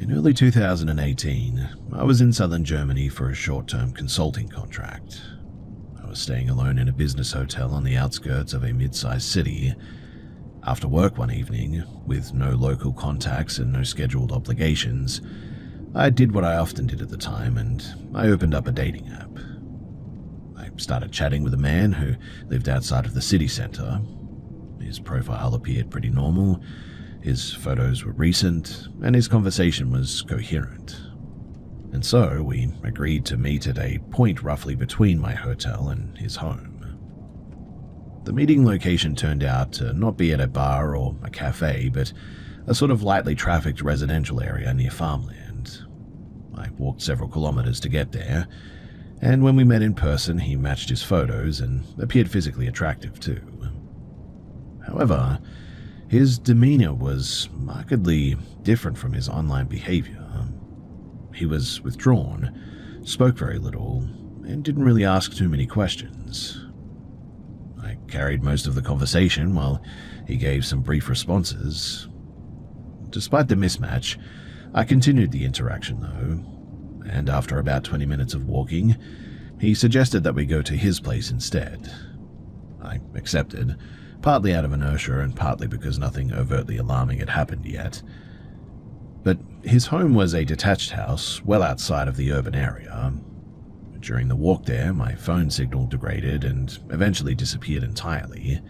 In early 2018, I was in southern Germany for a short-term consulting contract. I was staying alone in a business hotel on the outskirts of a mid-sized city. After work one evening, with no local contacts and no scheduled obligations, I did what I often did at the time, and I opened up a dating app. I started chatting with a man who lived outside of the city center. His profile appeared pretty normal, his photos were recent, and his conversation was coherent. And so we agreed to meet at a point roughly between my hotel and his home. The meeting location turned out to not be at a bar or a cafe, but a sort of lightly trafficked residential area near farmland. I walked several kilometers to get there, and when we met in person, he matched his photos and appeared physically attractive too. However, his demeanor was markedly different from his online behavior. He was withdrawn, spoke very little, and didn't really ask too many questions. I carried most of the conversation while he gave some brief responses. Despite the mismatch, I continued the interaction though, and after about 20 minutes of walking, he suggested that we go to his place instead. I accepted, partly out of inertia and partly because nothing overtly alarming had happened yet. But his home was a detached house well outside of the urban area. During the walk there, my phone signal degraded and eventually disappeared entirely.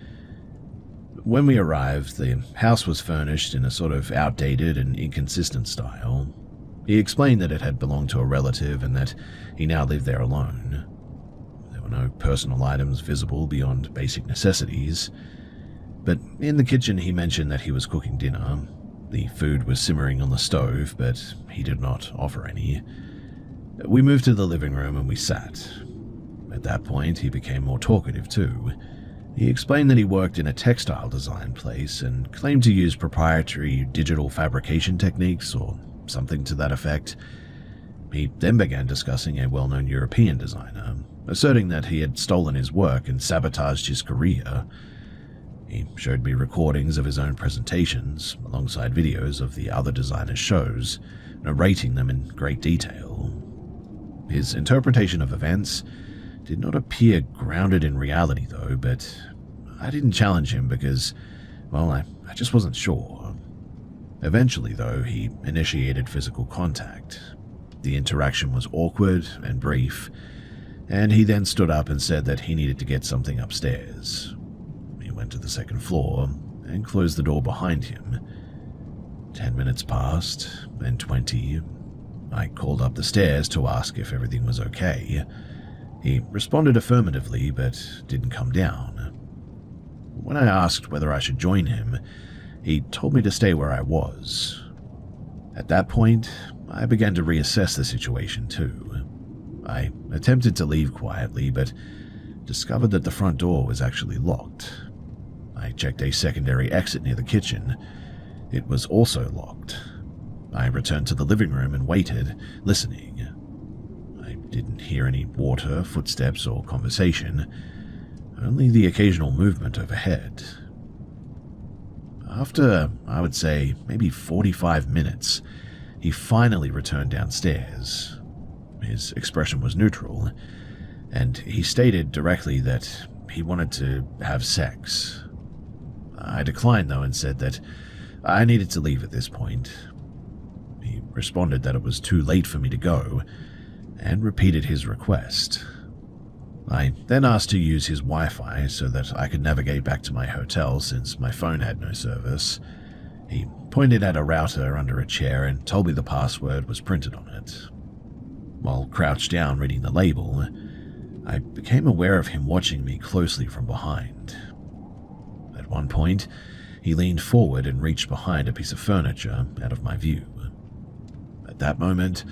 When we arrived, the house was furnished in a sort of outdated and inconsistent style. He explained that it had belonged to a relative and that he now lived there alone. There were no personal items visible beyond basic necessities. But in the kitchen, he mentioned that he was cooking dinner. The food was simmering on the stove, but he did not offer any. We moved to the living room and we sat. At that point, he became more talkative too. He explained that he worked in a textile design place and claimed to use proprietary digital fabrication techniques or something to that effect. He then began discussing a well-known European designer, asserting that he had stolen his work and sabotaged his career. He showed me recordings of his own presentations, alongside videos of the other designers' shows, narrating them in great detail. His interpretation of events did not appear grounded in reality though, but I didn't challenge him because, well, I just wasn't sure. Eventually though, he initiated physical contact. The interaction was awkward and brief, and he then stood up and said that he needed to get something upstairs. He went to the second floor and closed the door behind him. 10 minutes passed, then 20. I called up the stairs to ask if everything was okay. He responded affirmatively, but didn't come down. When I asked whether I should join him, he told me to stay where I was. At that point, I began to reassess the situation too. I attempted to leave quietly, but discovered that the front door was actually locked. I checked a secondary exit near the kitchen. It was also locked. I returned to the living room and waited, listening. I didn't hear any water, footsteps, or conversation, only the occasional movement overhead. After, I would say, maybe 45 minutes, he finally returned downstairs. His expression was neutral, and he stated directly that he wanted to have sex. I declined, though, and said that I needed to leave at this point. He responded that it was too late for me to go, and repeated his request. I then asked to use his Wi-Fi so that I could navigate back to my hotel since my phone had no service. He pointed at a router under a chair and told me the password was printed on it. While crouched down reading the label, I became aware of him watching me closely from behind. At one point, he leaned forward and reached behind a piece of furniture out of my view. At that moment,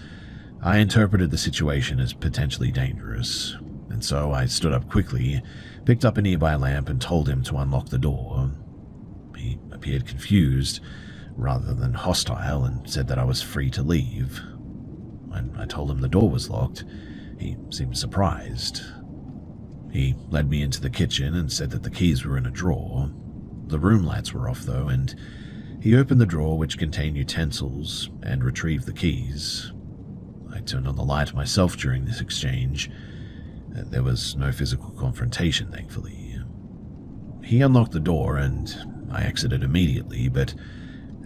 I interpreted the situation as potentially dangerous, and so I stood up quickly, picked up a nearby lamp, and told him to unlock the door. He appeared confused, rather than hostile, and said that I was free to leave. When I told him the door was locked, he seemed surprised. He led me into the kitchen and said that the keys were in a drawer. The room lights were off though, and He opened the drawer which contained utensils and retrieved the keys. I turned on the light myself during this exchange. There was no physical confrontation, thankfully. He unlocked the door and I exited immediately, but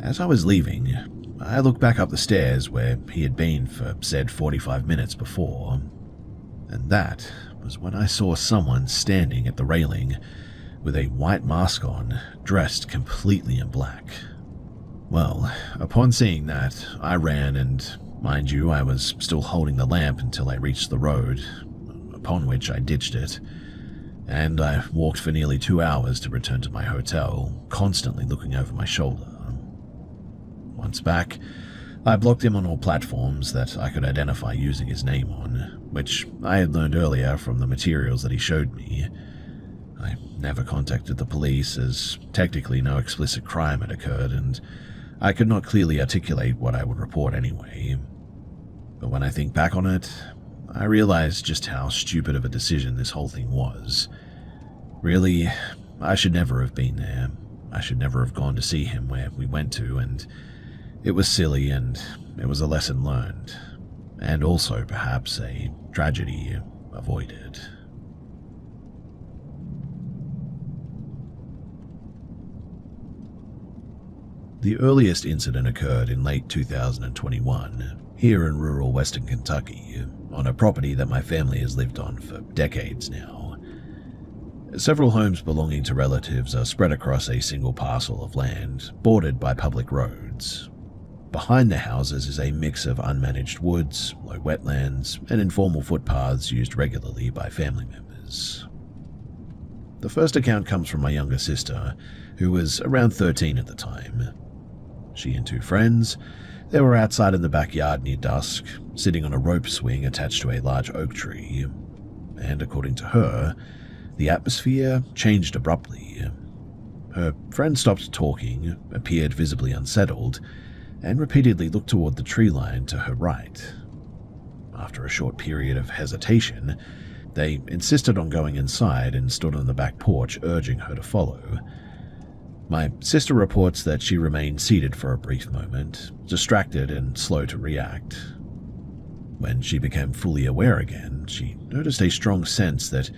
as I was leaving, I looked back up the stairs where he had been for said 45 minutes before, and that was when I saw someone standing at the railing with a white mask on, dressed completely in black. Well, upon seeing that, I ran and, mind you, I was still holding the lamp until I reached the road, upon which I ditched it, and I walked for nearly 2 hours to return to my hotel, constantly looking over my shoulder. Once back, I blocked him on all platforms that I could identify using his name on, which I had learned earlier from the materials that he showed me. I never contacted the police, as technically no explicit crime had occurred, and I could not clearly articulate what I would report anyway. But when I think back on it, I realize just how stupid of a decision this whole thing was. Really, I should never have been there. I should never have gone to see him where we went to, and it was silly, and it was a lesson learned, and also perhaps a tragedy avoided. The earliest incident occurred in late 2021, here in rural western Kentucky, on a property that my family has lived on for decades now. Several homes belonging to relatives are spread across a single parcel of land, bordered by public roads. Behind the houses is a mix of unmanaged woods, low wetlands, and informal footpaths used regularly by family members. The first account comes from my younger sister, who was around 13 at the time. She and 2 friends, they were outside in the backyard near dusk, sitting on a rope swing attached to a large oak tree, and according to her, the atmosphere changed abruptly. Her friend stopped talking, appeared visibly unsettled, and repeatedly looked toward the tree line to her right. After a short period of hesitation, they insisted on going inside and stood on the back porch urging her to follow. My sister reports that she remained seated for a brief moment, distracted and slow to react. When she became fully aware again, she noticed a strong sense that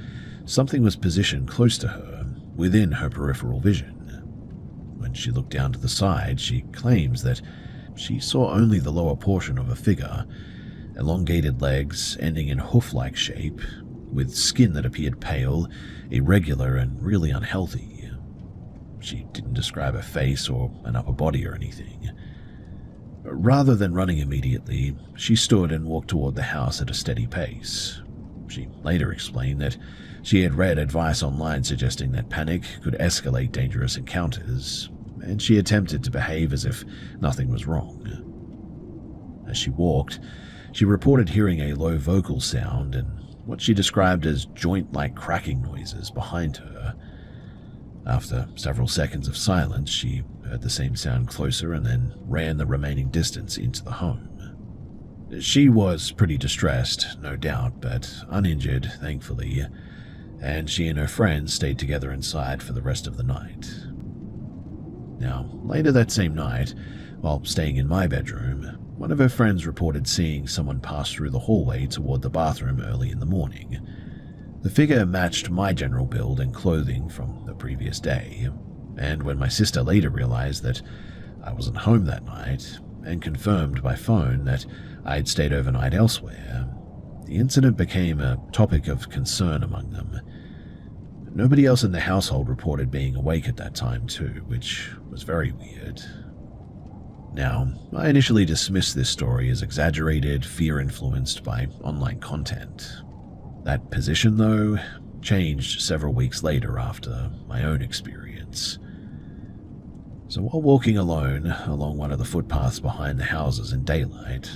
something was positioned close to her, within her peripheral vision. When she looked down to the side, she claims that she saw only the lower portion of a figure, elongated legs ending in hoof-like shape, with skin that appeared pale, irregular, and really unhealthy. She didn't describe a face or an upper body or anything. Rather than running immediately, she stood and walked toward the house at a steady pace. She later explained that she had read advice online suggesting that panic could escalate dangerous encounters, and she attempted to behave as if nothing was wrong. As she walked, she reported hearing a low vocal sound and what she described as joint-like cracking noises behind her. After several seconds of silence, she heard the same sound closer and then ran the remaining distance into the home. She was pretty distressed, no doubt, but uninjured, thankfully, and she and her friends stayed together inside for the rest of the night. Now, later that same night, while staying in my bedroom, one of her friends reported seeing someone pass through the hallway toward the bathroom early in the morning. The figure matched my general build and clothing from the previous day, and when my sister later realized that I wasn't home that night, and confirmed by phone that I had stayed overnight elsewhere, the incident became a topic of concern among them. Nobody else in the household reported being awake at that time too, which was very weird. Now, I initially dismissed this story as exaggerated, fear-influenced by online content. That position, though, changed several weeks later after my own experience. So while walking alone along one of the footpaths behind the houses in daylight,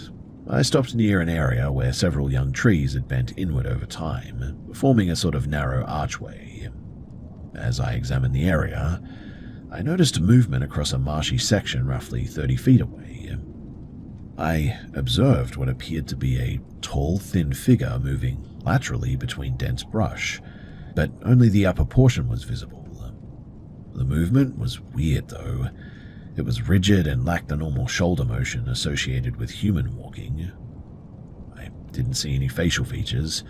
I stopped near an area where several young trees had bent inward over time, forming a sort of narrow archway. As I examined the area, I noticed movement across a marshy section roughly 30 feet away. I observed what appeared to be a tall, thin figure moving laterally between dense brush, but only the upper portion was visible. The movement was weird, though. It was rigid and lacked the normal shoulder motion associated with human walking. I didn't see any facial features.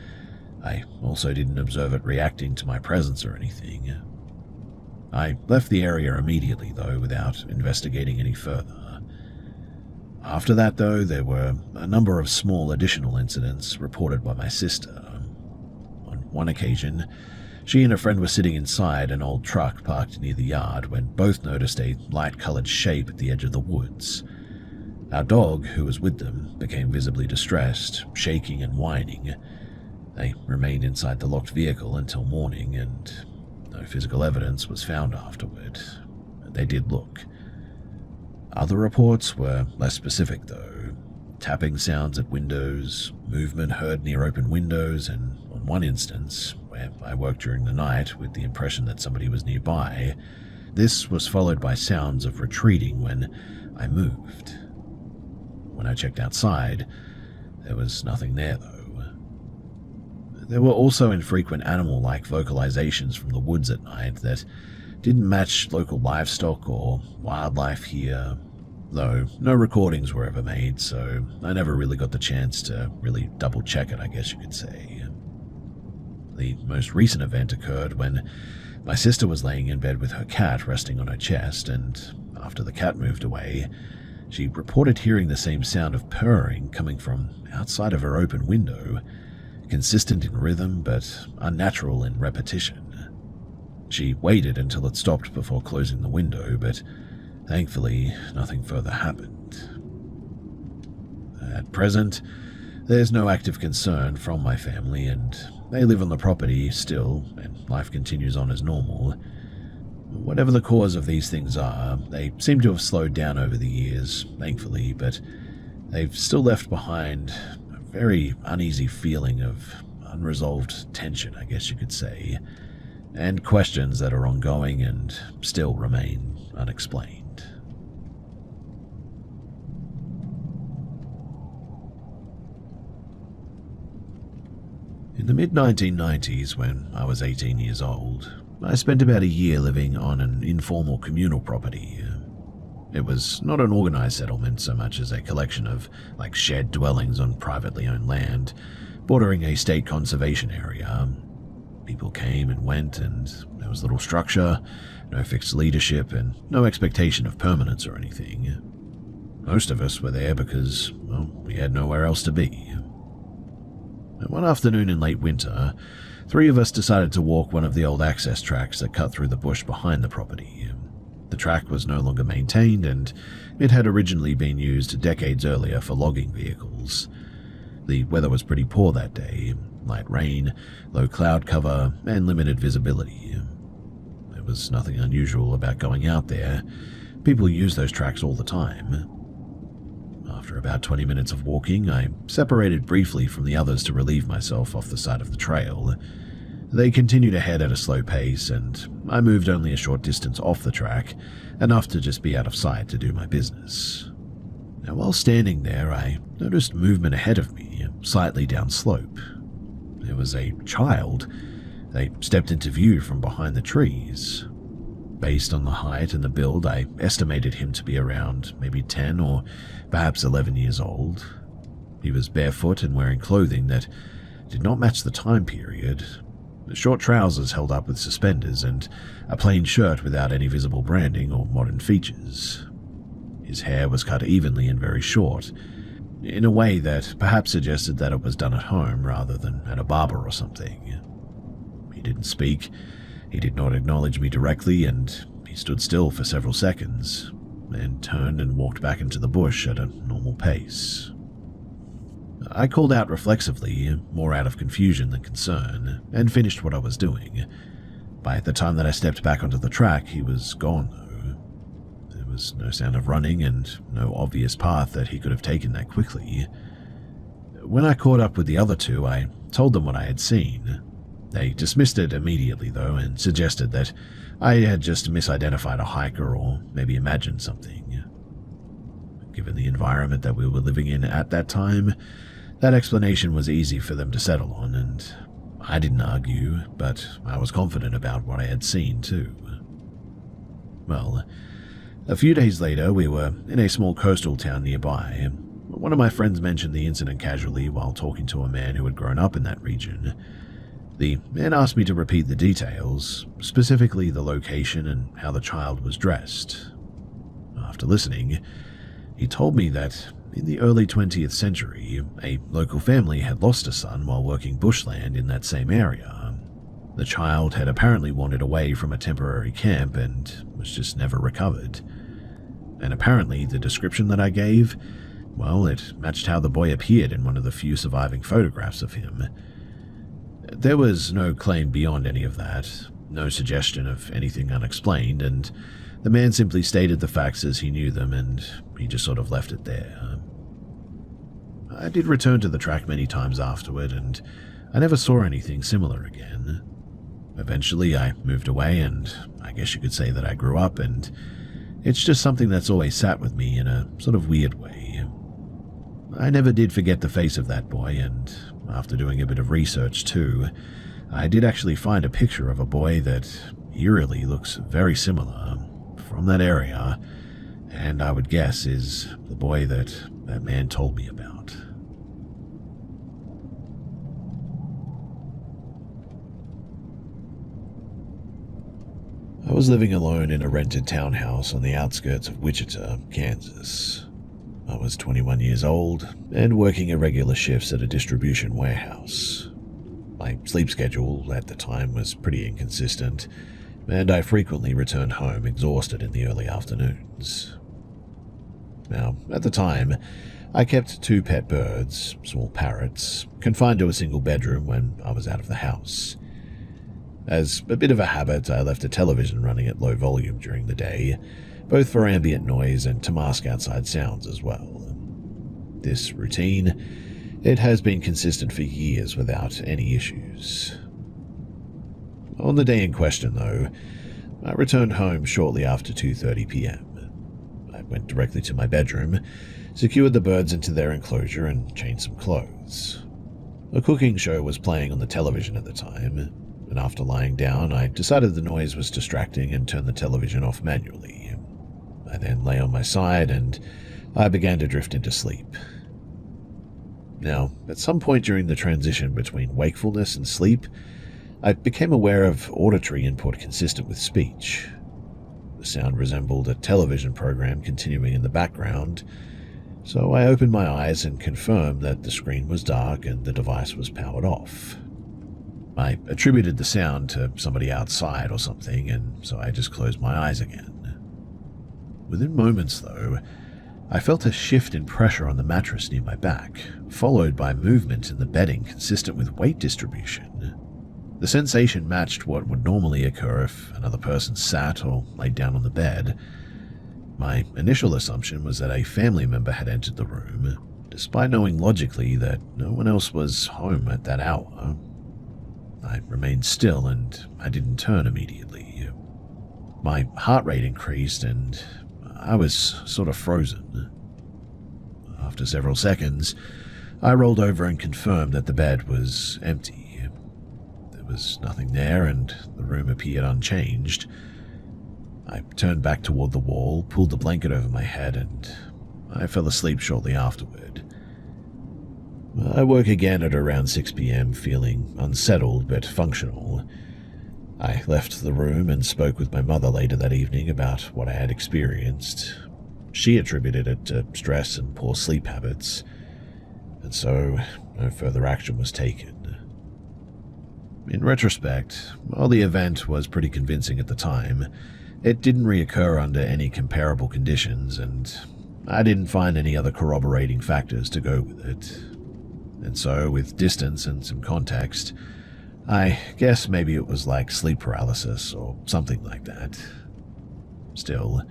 I also didn't observe it reacting to my presence or anything. I left the area immediately, though, without investigating any further. After that, though, there were a number of small additional incidents reported by my sister. On one occasion, she and a friend were sitting inside an old truck parked near the yard when both noticed a light-colored shape at the edge of the woods. Our dog, who was with them, became visibly distressed, shaking and whining. They remained inside the locked vehicle until morning, and no physical evidence was found afterward. They did look. Other reports were less specific, though. Tapping sounds at windows, movement heard near open windows, and on one instance, where I worked during the night with the impression that somebody was nearby, this was followed by sounds of retreating when I moved. When I checked outside, there was nothing there, though. There were also infrequent animal-like vocalizations from the woods at night that didn't match local livestock or wildlife here, though no recordings were ever made, so I never really got the chance to really double-check it, I guess you could say. The most recent event occurred when my sister was laying in bed with her cat resting on her chest, and after the cat moved away, she reported hearing the same sound of purring coming from outside of her open window, consistent in rhythm but unnatural in repetition. She waited until it stopped before closing the window, but thankfully nothing further happened. At present, there's no active concern from my family, and they live on the property still, and life continues on as normal. Whatever the cause of these things are, they seem to have slowed down over the years, thankfully, but they've still left behind a very uneasy feeling of unresolved tension, I guess you could say, and questions that are ongoing and still remain unexplained. In the mid-1990s, when I was 18 years old, I spent about a year living on an informal communal property. It was not an organized settlement so much as a collection of shared dwellings on privately owned land, bordering a state conservation area. People came and went, and there was little structure, no fixed leadership, and no expectation of permanence or anything. Most of us were there because, well, we had nowhere else to be. One afternoon in late winter, 3 of us decided to walk one of the old access tracks that cut through the bush behind the property. The track was no longer maintained, and it had originally been used decades earlier for logging vehicles. The weather was pretty poor that day, light rain, low cloud cover, and limited visibility. There was nothing unusual about going out there. People use those tracks all the time. After about 20 minutes of walking, I separated briefly from the others to relieve myself off the side of the trail. They continued ahead at a slow pace, and I moved only a short distance off the track, enough to just be out of sight to do my business. Now, while standing there, I noticed movement ahead of me, slightly downslope. There was a child. They stepped into view from behind the trees. Based on the height and the build, I estimated him to be around maybe 10 or perhaps 11 years old. He was barefoot and wearing clothing that did not match the time period. Short trousers held up with suspenders and a plain shirt without any visible branding or modern features. His hair was cut evenly and very short, in a way that perhaps suggested that it was done at home rather than at a barber or something. He didn't speak. He did not acknowledge me directly, and he stood still for several seconds, then turned and walked back into the bush at a normal pace. I called out reflexively, more out of confusion than concern, and finished what I was doing. By the time that I stepped back onto the track, he was gone, though. There was no sound of running and no obvious path that he could have taken that quickly. When I caught up with the other 2, I told them what I had seen. They dismissed it immediately, though, and suggested that I had just misidentified a hiker or maybe imagined something. Given the environment that we were living in at that time, that explanation was easy for them to settle on, and I didn't argue, but I was confident about what I had seen, too. Well, A few days later, we were in a small coastal town nearby. One of my friends mentioned the incident casually while talking to a man who had grown up in that region. The man asked me to repeat the details, specifically the location and how the child was dressed. After listening, he told me that in the early 20th century, a local family had lost a son while working bushland in that same area. The child had apparently wandered away from a temporary camp and was just never recovered. And apparently the description that I gave, well, it matched how the boy appeared in one of the few surviving photographs of him. There was no claim beyond any of that, no suggestion of anything unexplained, and the man simply stated the facts as he knew them, and he just sort of left it there. I did return to the track many times afterward, and I never saw anything similar again. Eventually, I moved away, and I guess you could say that I grew up, and it's just something that's always sat with me in a sort of weird way. I never did forget the face of that boy, and after doing a bit of research too, I did actually find a picture of a boy that eerily looks very similar from that area, and I would guess is the boy that man told me about. I was living alone in a rented townhouse on the outskirts of Wichita, Kansas. I was 21 years old and working irregular shifts at a distribution warehouse. My sleep schedule at the time was pretty inconsistent, and I frequently returned home exhausted in the early afternoons. Now, at the time, I kept 2 pet birds, small parrots, confined to a single bedroom when I was out of the house. As a bit of a habit, I left the television running at low volume during the day, both for ambient noise and to mask outside sounds as well. This routine, it has been consistent for years without any issues. On the day in question, though, I returned home shortly after 2:30 p.m. I went directly to my bedroom, secured the birds into their enclosure, and changed some clothes. A cooking show was playing on the television at the time, and after lying down, I decided the noise was distracting and turned the television off manually. I then lay on my side and I began to drift into sleep. Now, at some point during the transition between wakefulness and sleep, I became aware of auditory input consistent with speech. The sound resembled a television program continuing in the background, so I opened my eyes and confirmed that the screen was dark and the device was powered off. I attributed the sound to somebody outside or something, and so I just closed my eyes again. Within moments, though, I felt a shift in pressure on the mattress near my back, followed by movement in the bedding consistent with weight distribution. The sensation matched what would normally occur if another person sat or laid down on the bed. My initial assumption was that a family member had entered the room, despite knowing logically that no one else was home at that hour. I remained still and I didn't turn immediately. My heart rate increased and I was sort of frozen. After several seconds, I rolled over and confirmed that the bed was empty. There was nothing there and the room appeared unchanged. I turned back toward the wall, pulled the blanket over my head, and I fell asleep shortly afterward. I woke again at around 6 p.m. feeling unsettled but functional. I left the room and spoke with my mother later that evening about what I had experienced. She attributed it to stress and poor sleep habits, and so no further action was taken. In retrospect, while the event was pretty convincing at the time, it didn't reoccur under any comparable conditions, and I didn't find any other corroborating factors to go with it. And so, with distance and some context, I guess maybe it was like sleep paralysis or something like that. Still,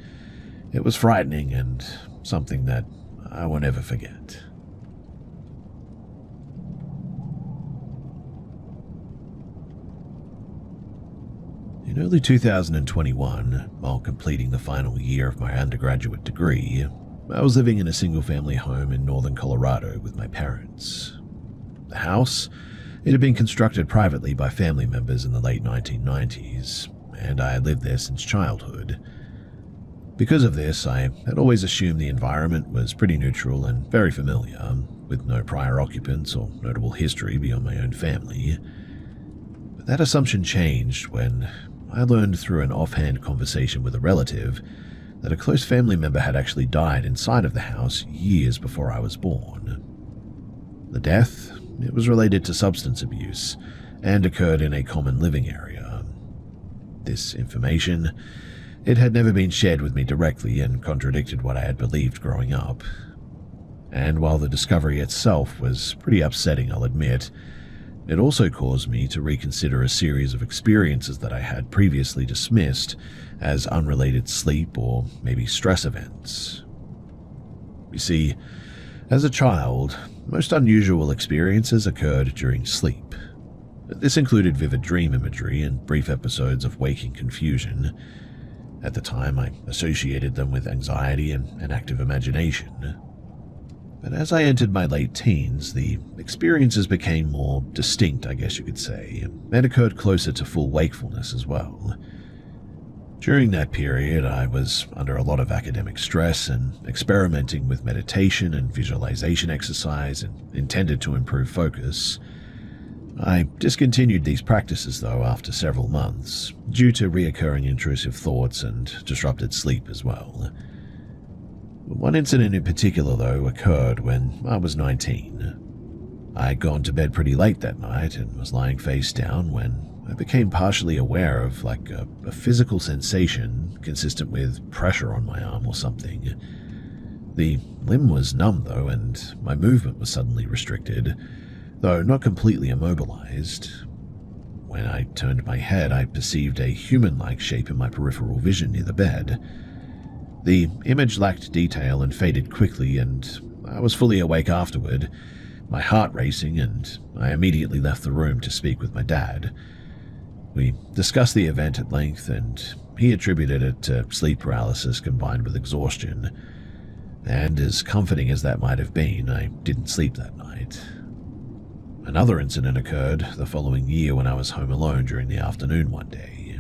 it was frightening and something that I won't ever forget. In early 2021, while completing the final year of my undergraduate degree, I was living in a single-family home in northern Colorado with my parents. The house, it had been constructed privately by family members in the late 1990s, and I had lived there since childhood. Because of this, I had always assumed the environment was pretty neutral and very familiar, with no prior occupants or notable history beyond my own family. But that assumption changed when I learned through an offhand conversation with a relative that a close family member had actually died inside of the house years before I was born. The death, it was related to substance abuse and occurred in a common living area. This information, it had never been shared with me directly and contradicted what I had believed growing up. And while the discovery itself was pretty upsetting, I'll admit, it also caused me to reconsider a series of experiences that I had previously dismissed as unrelated sleep or maybe stress events. You see, as a child, most unusual experiences occurred during sleep. This included vivid dream imagery and brief episodes of waking confusion. At the time, I associated them with anxiety and an active imagination. But as I entered my late teens, the experiences became more distinct, I guess you could say, and occurred closer to full wakefulness as well. During that period, I was under a lot of academic stress and experimenting with meditation and visualization exercise intended to improve focus. I discontinued these practices, though, after several months, due to reoccurring intrusive thoughts and disrupted sleep as well. One incident in particular, though, occurred when I was 19. I'd gone to bed pretty late that night and was lying face down when I became partially aware of a physical sensation consistent with pressure on my arm or something. The limb was numb, though, and my movement was suddenly restricted, though not completely immobilized. When I turned my head, I perceived a human-like shape in my peripheral vision near the bed. The image lacked detail and faded quickly, and I was fully awake afterward, my heart racing, and I immediately left the room to speak with my dad. We discussed the event at length, and he attributed it to sleep paralysis combined with exhaustion. And as comforting as that might have been, I didn't sleep that night. Another incident occurred the following year when I was home alone during the afternoon one day.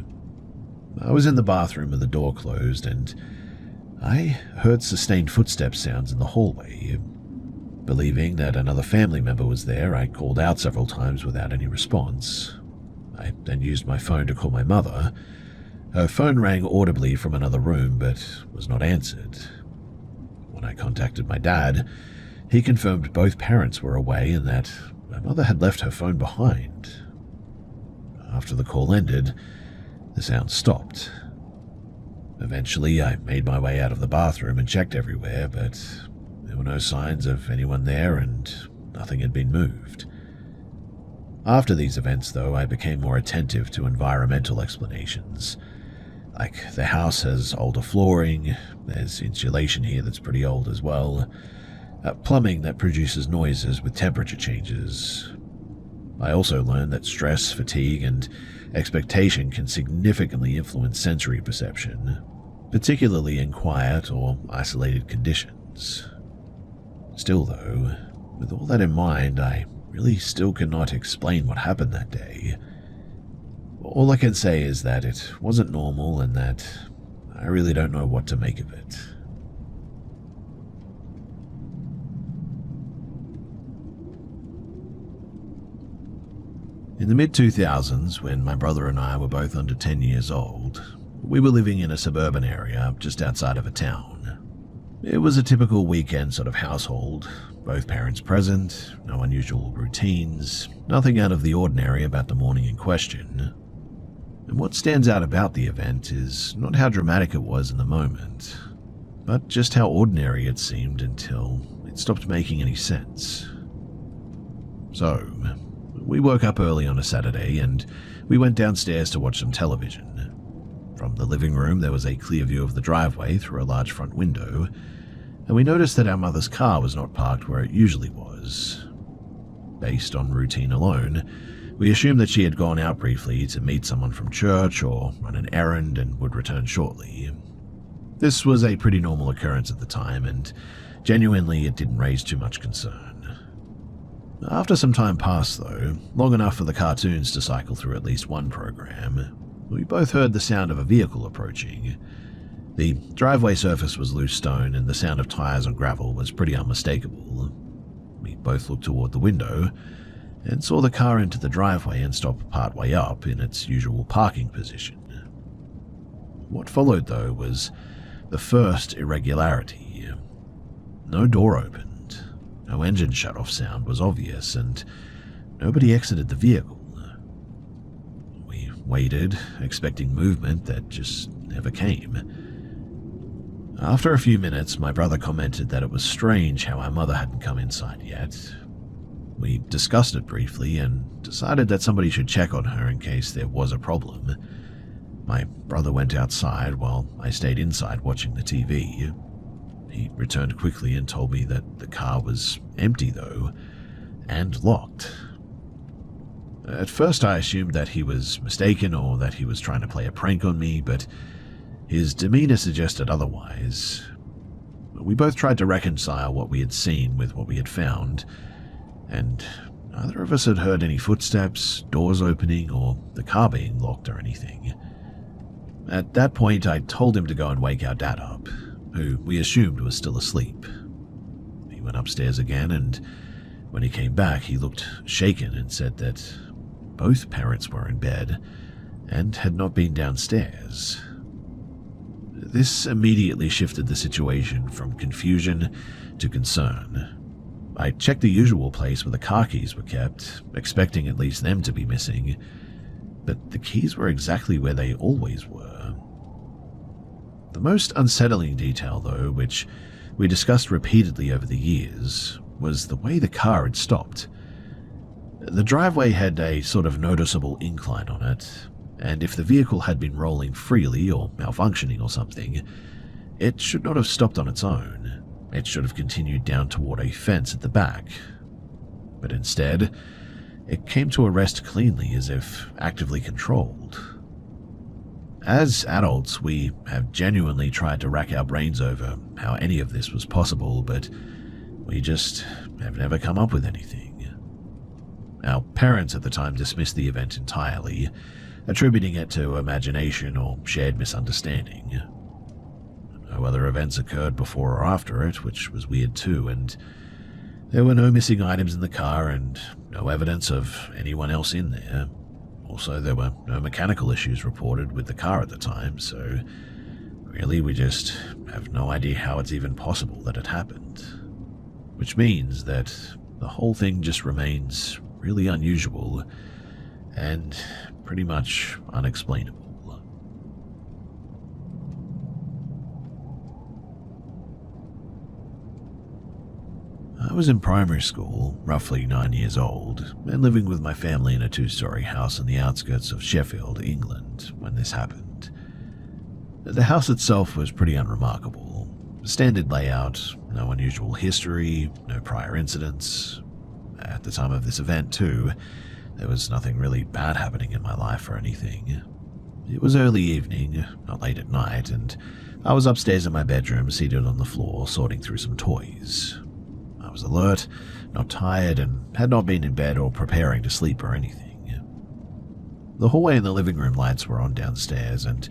I was in the bathroom with the door closed, and I heard sustained footstep sounds in the hallway. Believing that another family member was there, I called out several times without any response. I then used my phone to call my mother. Her phone rang audibly from another room, but was not answered. When I contacted my dad, he confirmed both parents were away and that my mother had left her phone behind. After the call ended, the sound stopped. Eventually, I made my way out of the bathroom and checked everywhere, but there were no signs of anyone there and nothing had been moved. After these events, though, I became more attentive to environmental explanations. Like, the house has older flooring, there's insulation here that's pretty old as well, plumbing that produces noises with temperature changes. I also learned that stress, fatigue, and expectation can significantly influence sensory perception, particularly in quiet or isolated conditions. Still, though, with all that in mind, I really still cannot explain what happened that day. All I can say is that it wasn't normal and that I really don't know what to make of it. In the mid-2000s, when my brother and I were both under 10 years old, we were living in a suburban area just outside of a town. It was a typical weekend sort of household, both parents present, no unusual routines, nothing out of the ordinary about the morning in question. And what stands out about the event is not how dramatic it was in the moment, but just how ordinary it seemed until it stopped making any sense. So, we woke up early on a Saturday and we went downstairs to watch some television. From the living room, there was a clear view of the driveway through a large front window, and we noticed that our mother's car was not parked where it usually was. Based on routine alone, we assumed that she had gone out briefly to meet someone from church or run an errand and would return shortly. This was a pretty normal occurrence at the time, and genuinely it didn't raise too much concern. After some time passed, though, long enough for the cartoons to cycle through at least one program, we both heard the sound of a vehicle approaching. The driveway surface was loose stone and the sound of tires on gravel was pretty unmistakable. We both looked toward the window and saw the car enter the driveway and stop partway up in its usual parking position. What followed, though, was the first irregularity. No door opened, no engine shut-off sound was obvious, and nobody exited the vehicle. We waited, expecting movement that just never came. After a few minutes, my brother commented that it was strange how our mother hadn't come inside yet. We discussed it briefly and decided that somebody should check on her in case there was a problem. My brother went outside while I stayed inside watching the TV. He returned quickly and told me that the car was empty, though, and locked. At first I assumed that he was mistaken or that he was trying to play a prank on me, but his demeanor suggested otherwise. We both tried to reconcile what we had seen with what we had found, and neither of us had heard any footsteps, doors opening, or the car being locked or anything. At that point, I told him to go and wake our dad up, who we assumed was still asleep. He went upstairs again, and when he came back, he looked shaken and said that both parents were in bed and had not been downstairs. This immediately shifted the situation from confusion to concern. I checked the usual place where the car keys were kept, expecting at least them to be missing, but the keys were exactly where they always were. The most unsettling detail, though, which we discussed repeatedly over the years, was the way the car had stopped. The driveway had a sort of noticeable incline on it, and if the vehicle had been rolling freely or malfunctioning or something, it should not have stopped on its own. It should have continued down toward a fence at the back. But instead, it came to a rest cleanly as if actively controlled. As adults, we have genuinely tried to rack our brains over how any of this was possible, but we just have never come up with anything. Our parents at the time dismissed the event entirely, attributing it to imagination or shared misunderstanding. No other events occurred before or after it, which was weird too, and there were no missing items in the car and no evidence of anyone else in there. Also, there were no mechanical issues reported with the car at the time, so really we just have no idea how it's even possible that it happened. Which means that the whole thing just remains really unusual and pretty much unexplainable. I was in primary school, roughly 9 years old, and living with my family in a 2-story house in the outskirts of Sheffield, England, when this happened. The house itself was pretty unremarkable. Standard layout, no unusual history, no prior incidents. At the time of this event, too, there was nothing really bad happening in my life or anything. It was early evening, not late at night, and I was upstairs in my bedroom, seated on the floor, sorting through some toys. I was alert, not tired, and had not been in bed or preparing to sleep or anything. The hallway and the living room lights were on downstairs, and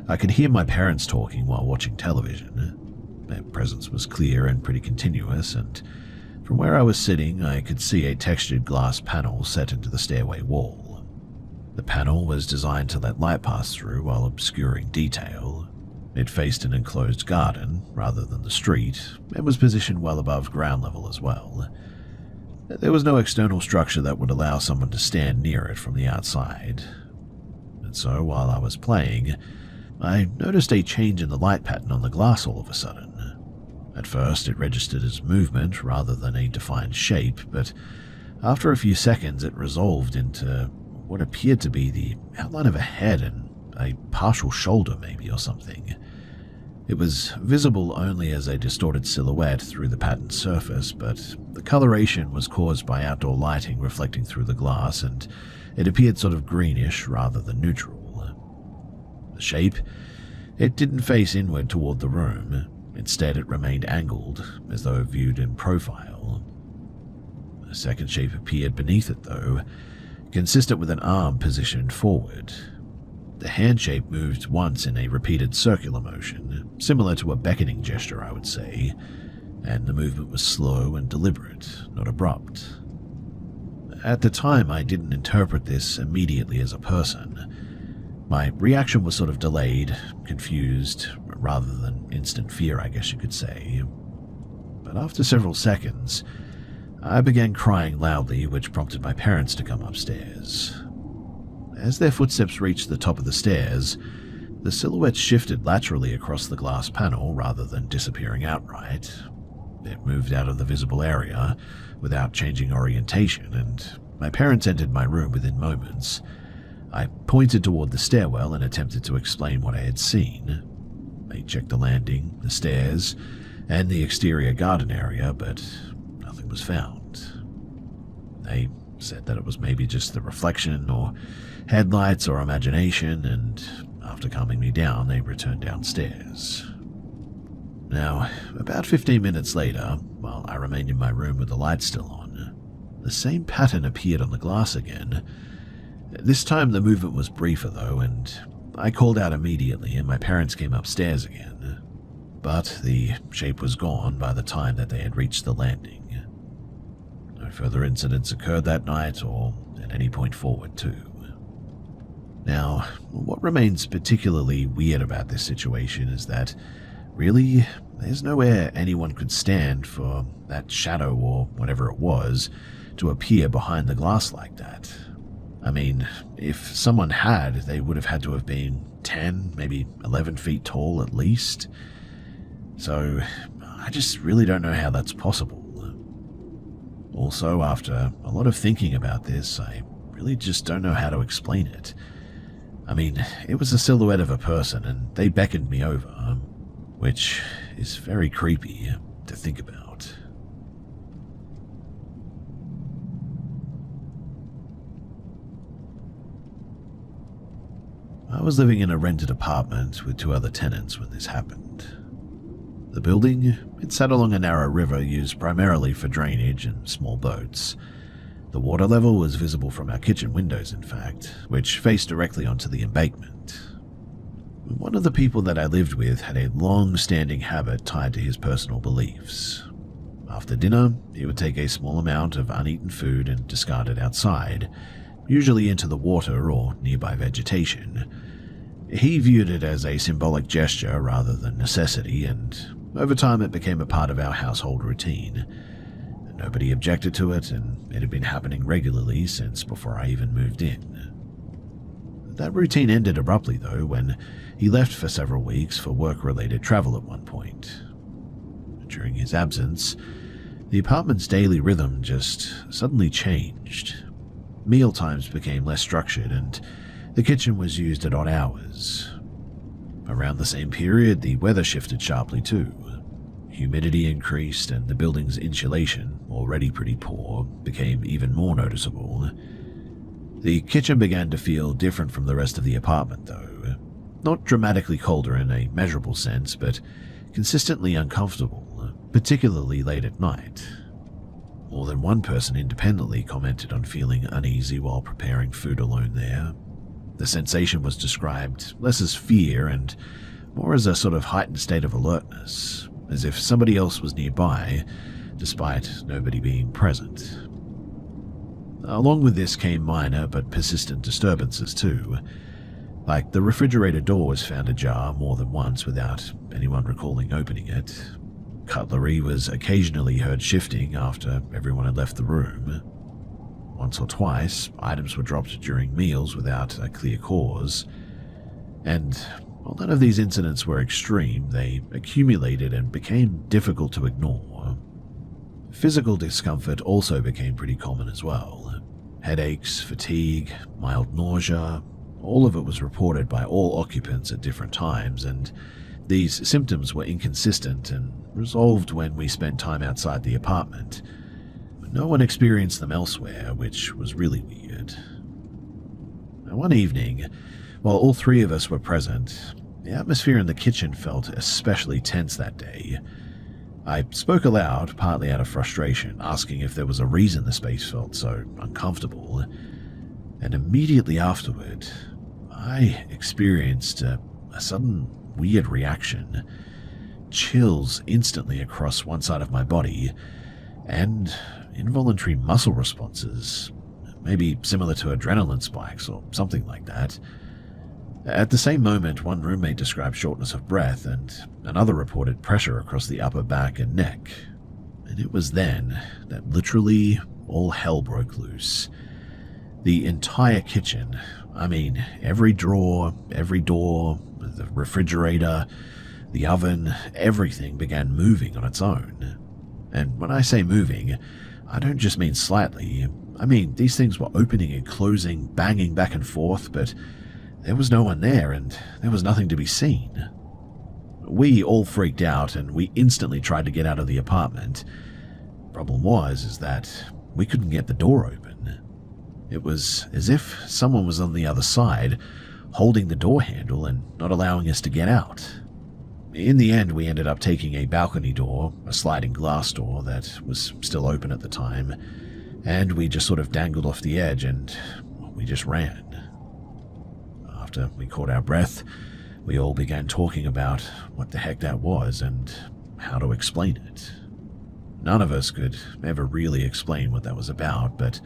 I could hear my parents talking while watching television. Their presence was clear and pretty continuous, and from where I was sitting, I could see a textured glass panel set into the stairway wall. The panel was designed to let light pass through while obscuring detail. It faced an enclosed garden, rather than the street, and was positioned well above ground level as well. There was no external structure that would allow someone to stand near it from the outside. And so, while I was playing, I noticed a change in the light pattern on the glass all of a sudden. At first, it registered as movement rather than a defined shape, but after a few seconds it resolved into what appeared to be the outline of a head and a partial shoulder maybe or something. It was visible only as a distorted silhouette through the patterned surface, but the coloration was caused by outdoor lighting reflecting through the glass, and it appeared sort of greenish rather than neutral. The shape? It didn't face inward toward the room. Instead, it remained angled, as though viewed in profile. A second shape appeared beneath it, though, consistent with an arm positioned forward. The hand shape moved once in a repeated circular motion, similar to a beckoning gesture, I would say, and the movement was slow and deliberate, not abrupt. At the time, I didn't interpret this immediately as a person. My reaction was sort of delayed, confused, rather than instant fear, I guess you could say. But after several seconds, I began crying loudly, which prompted my parents to come upstairs. As their footsteps reached the top of the stairs, the silhouette shifted laterally across the glass panel rather than disappearing outright. It moved out of the visible area without changing orientation, and my parents entered my room within moments. I pointed toward the stairwell and attempted to explain what I had seen. They checked the landing, the stairs, and the exterior garden area, but nothing was found. They said that it was maybe just the reflection or headlights or imagination, and after calming me down, they returned downstairs. Now, about 15 minutes later, while I remained in my room with the lights still on, the same pattern appeared on the glass again. This time the movement was briefer though, and I called out immediately and my parents came upstairs again. But the shape was gone by the time that they had reached the landing. No further incidents occurred that night or at any point forward too. Now, what remains particularly weird about this situation is that really, there's nowhere anyone could stand for that shadow or whatever it was to appear behind the glass like that. I mean, if someone had, they would have had to have been 10, maybe 11 feet tall at least. So, I just really don't know how that's possible. Also, after a lot of thinking about this, I really just don't know how to explain it. I mean, it was a silhouette of a person and they beckoned me over, which is very creepy to think about. I was living in a rented apartment with 2 other tenants when this happened. The building, it sat along a narrow river used primarily for drainage and small boats. The water level was visible from our kitchen windows, in fact, which faced directly onto the embankment. One of the people that I lived with had a long-standing habit tied to his personal beliefs. After dinner, he would take a small amount of uneaten food and discard it outside, usually into the water or nearby vegetation. He viewed it as a symbolic gesture rather than necessity, and over time it became a part of our household routine. Nobody objected to it, and it had been happening regularly since before I even moved in. That routine ended abruptly, though, when he left for several weeks for work-related travel at one point. During his absence, the apartment's daily rhythm just suddenly changed. Meal times became less structured, and the kitchen was used at odd hours. Around the same period, the weather shifted sharply too. Humidity increased, and the building's insulation, already pretty poor, became even more noticeable. The kitchen began to feel different from the rest of the apartment, though. Not dramatically colder in a measurable sense, but consistently uncomfortable, particularly late at night. More than one person independently commented on feeling uneasy while preparing food alone there. The sensation was described less as fear and more as a sort of heightened state of alertness, as if somebody else was nearby, despite nobody being present. Along with this came minor but persistent disturbances too, like the refrigerator door was found ajar more than once without anyone recalling opening it. Cutlery was occasionally heard shifting after everyone had left the room. Once or twice, items were dropped during meals without a clear cause. And while none of these incidents were extreme, they accumulated and became difficult to ignore. Physical discomfort also became pretty common as well. Headaches, fatigue, mild nausea, all of it was reported by all occupants at different times, and these symptoms were inconsistent and resolved when we spent time outside the apartment. No one experienced them elsewhere, which was really weird. Now, one evening, while all 3 of us were present, the atmosphere in the kitchen felt especially tense that day. I spoke aloud, partly out of frustration, asking if there was a reason the space felt so uncomfortable, and immediately afterward, I experienced a sudden weird reaction, chills instantly across one side of my body, and involuntary muscle responses, maybe similar to adrenaline spikes or something like that. At the same moment, one roommate described shortness of breath and another reported pressure across the upper back and neck. And it was then that literally all hell broke loose. The entire kitchen, I mean, every drawer, every door, the refrigerator, the oven, everything began moving on its own. And when I say moving, I don't just mean slightly. I mean, these things were opening and closing, banging back and forth, but there was no one there and there was nothing to be seen. We all freaked out and we instantly tried to get out of the apartment. Problem was that we couldn't get the door open. It was as if someone was on the other side, holding the door handle and not allowing us to get out. In the end, we ended up taking a balcony door, a sliding glass door that was still open at the time, and we just sort of dangled off the edge and we just ran. After we caught our breath, we all began talking about what the heck that was and how to explain it. None of us could ever really explain what that was about, but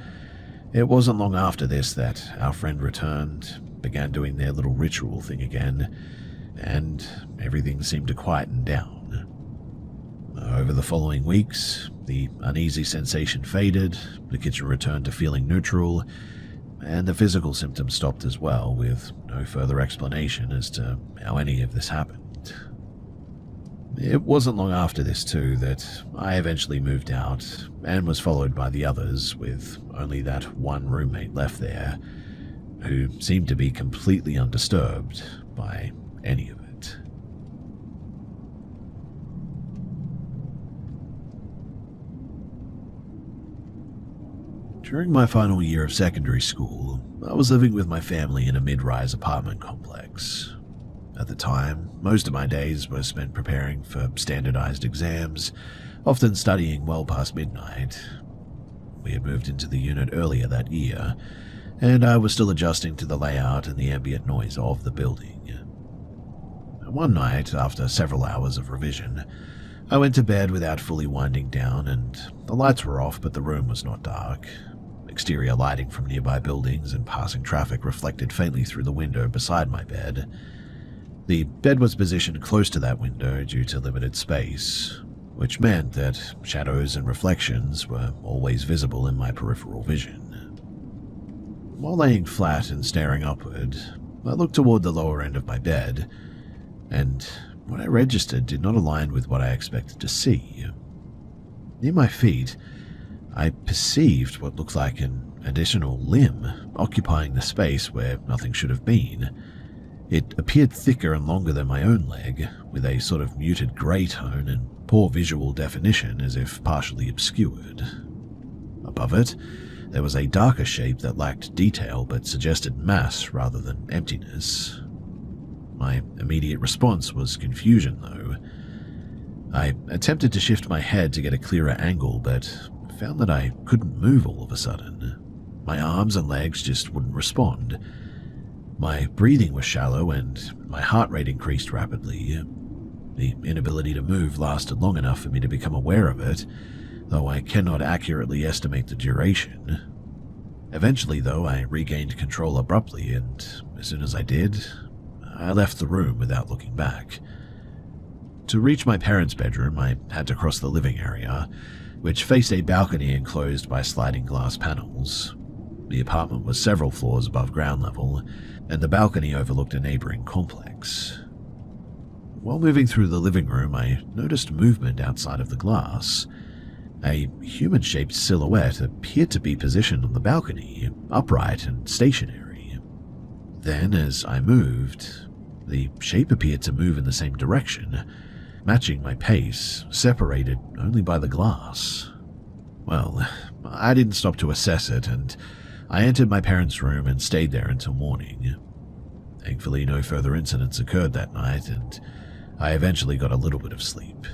it wasn't long after this that our friend returned, began doing their little ritual thing again, and everything seemed to quieten down. Over the following weeks, the uneasy sensation faded, the kitchen returned to feeling neutral, and the physical symptoms stopped as well, with no further explanation as to how any of this happened. It wasn't long after this, too, that I eventually moved out and was followed by the others, with only that one roommate left there, who seemed to be completely undisturbed by any of it. During my final year of secondary school, I was living with my family in a mid-rise apartment complex. At the time, most of my days were spent preparing for standardized exams, often studying well past midnight. We had moved into the unit earlier that year, and I was still adjusting to the layout and the ambient noise of the building. One night, after several hours of revision, I went to bed without fully winding down, and the lights were off, but the room was not dark. Exterior lighting from nearby buildings and passing traffic reflected faintly through the window beside my bed. The bed was positioned close to that window due to limited space, which meant that shadows and reflections were always visible in my peripheral vision. While laying flat and staring upward, I looked toward the lower end of my bed, and what I registered did not align with what I expected to see. Near my feet, I perceived what looked like an additional limb occupying the space where nothing should have been. It appeared thicker and longer than my own leg, with a sort of muted grey tone and poor visual definition as if partially obscured. Above it, there was a darker shape that lacked detail but suggested mass rather than emptiness. My immediate response was confusion, though. I attempted to shift my head to get a clearer angle, but found that I couldn't move all of a sudden. My arms and legs just wouldn't respond. My breathing was shallow and my heart rate increased rapidly. The inability to move lasted long enough for me to become aware of it, though I cannot accurately estimate the duration. Eventually, though, I regained control abruptly, and as soon as I did, I left the room without looking back. To reach my parents' bedroom, I had to cross the living area, which faced a balcony enclosed by sliding glass panels. The apartment was several floors above ground level, and the balcony overlooked a neighboring complex. While moving through the living room, I noticed movement outside of the glass. A human-shaped silhouette appeared to be positioned on the balcony, upright and stationary. Then, as I moved, the shape appeared to move in the same direction, matching my pace, separated only by the glass. Well, I didn't stop to assess it, and I entered my parents' room and stayed there until morning. Thankfully, no further incidents occurred that night, and I eventually got a little bit of sleep.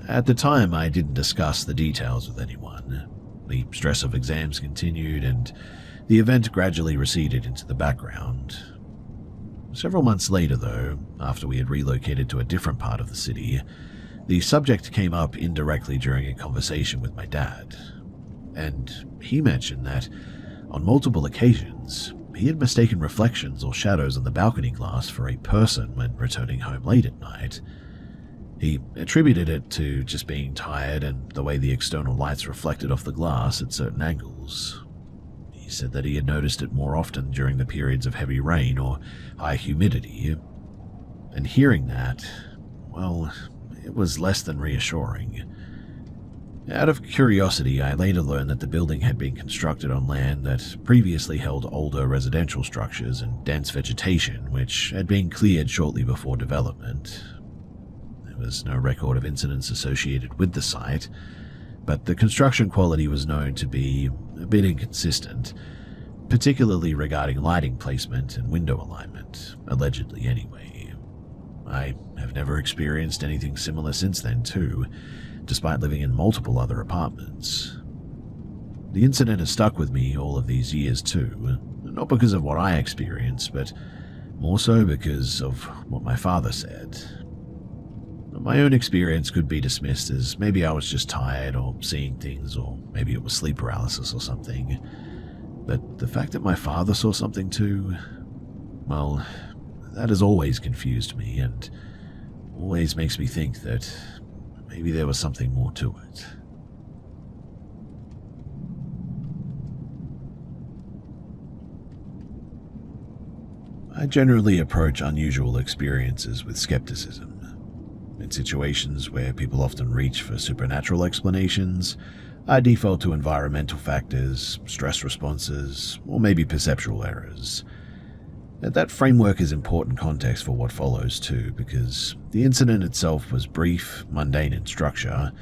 At the time, I didn't discuss the details with anyone. The stress of exams continued, and The event gradually receded into the background. Several months later, though, after we had relocated to a different part of the city, the subject came up indirectly during a conversation with my dad, and he mentioned that, on multiple occasions, he had mistaken reflections or shadows on the balcony glass for a person when returning home late at night. He attributed it to just being tired and the way the external lights reflected off the glass at certain angles. He said that he had noticed it more often during the periods of heavy rain or high humidity, and hearing that, well, it was less than reassuring. Out of curiosity, I later learned that the building had been constructed on land that previously held older residential structures and dense vegetation, which had been cleared shortly before development. There was no record of incidents associated with the site, but the construction quality was known to be a bit inconsistent, particularly regarding lighting placement and window alignment, allegedly anyway. I have never experienced anything similar since then too, despite living in multiple other apartments. The incident has stuck with me all of these years too, not because of what I experienced, but more so because of what my father said. My own experience could be dismissed as maybe I was just tired or seeing things, or maybe it was sleep paralysis or something. But the fact that my father saw something too, well, that has always confused me and always makes me think that maybe there was something more to it. I generally approach unusual experiences with skepticism. In situations where people often reach for supernatural explanations, I default to environmental factors, stress responses, or maybe perceptual errors. That framework is important context for what follows too, because the incident itself was brief, mundane in structure,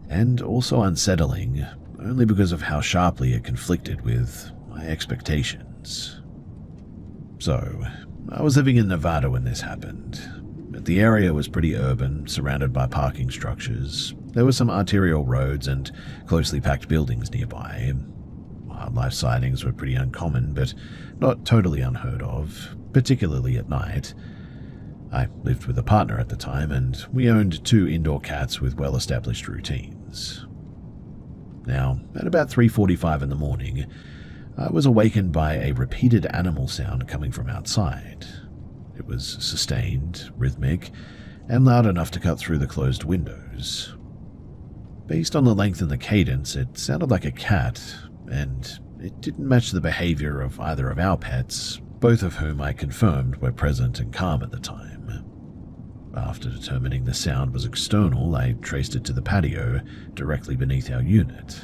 and also unsettling, only because of how sharply it conflicted with my expectations. So, I was living in Nevada when this happened. The area was pretty urban, surrounded by parking structures. There were some arterial roads and closely packed buildings nearby. Wildlife sightings were pretty uncommon, but not totally unheard of, particularly at night. I lived with a partner at the time, and we owned 2 indoor cats with well-established routines. Now, at about 3:45 in the morning, I was awakened by a repeated animal sound coming from outside. It was sustained, rhythmic, and loud enough to cut through the closed windows. Based on the length and the cadence, it sounded like a cat, and it didn't match the behavior of either of our pets, both of whom I confirmed were present and calm at the time. After determining the sound was external, I traced it to the patio directly beneath our unit.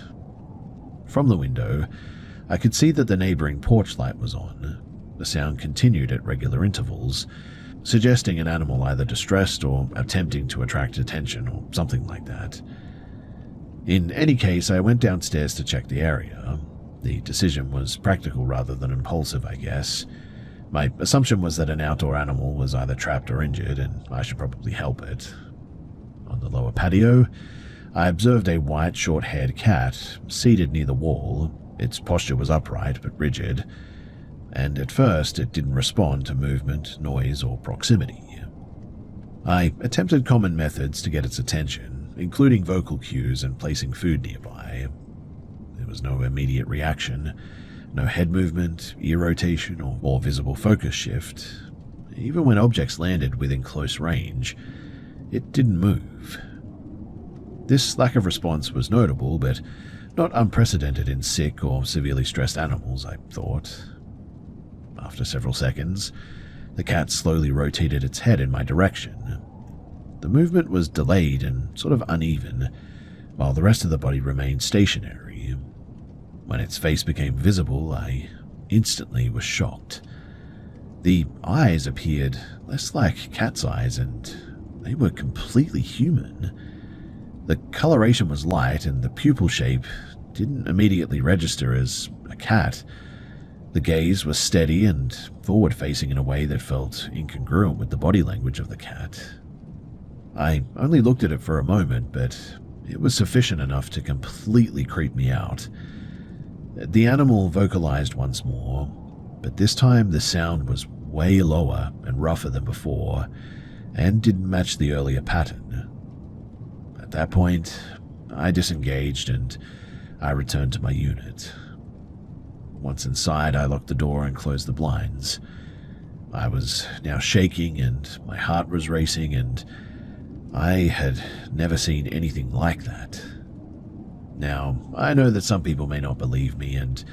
From the window, I could see that the neighboring porch light was on. The sound continued at regular intervals, suggesting an animal either distressed or attempting to attract attention or something like that. In any case, I went downstairs to check the area. The decision was practical rather than impulsive, I guess. My assumption was that an outdoor animal was either trapped or injured, and I should probably help it. On the lower patio, I observed a white, short-haired cat seated near the wall. Its posture was upright but rigid, and at first it didn't respond to movement, noise, or proximity. I attempted common methods to get its attention, including vocal cues and placing food nearby. There was no immediate reaction, no head movement, ear rotation, or visible focus shift. Even when objects landed within close range, it didn't move. This lack of response was notable, but not unprecedented in sick or severely stressed animals, I thought. After several seconds, the cat slowly rotated its head in my direction. The movement was delayed and sort of uneven, while the rest of the body remained stationary. When its face became visible, I instantly was shocked. The eyes appeared less like cat's eyes, and they were completely human. The coloration was light, and the pupil shape didn't immediately register as a cat. The gaze was steady and forward-facing in a way that felt incongruent with the body language of the cat. I only looked at it for a moment, but it was sufficient enough to completely creep me out. The animal vocalized once more, but this time the sound was way lower and rougher than before, and didn't match the earlier pattern. At that point, I disengaged and I returned to my unit. Once inside, I locked the door and closed the blinds. I was now shaking and my heart was racing, and I had never seen anything like that. Now, I know that some people may not believe me, and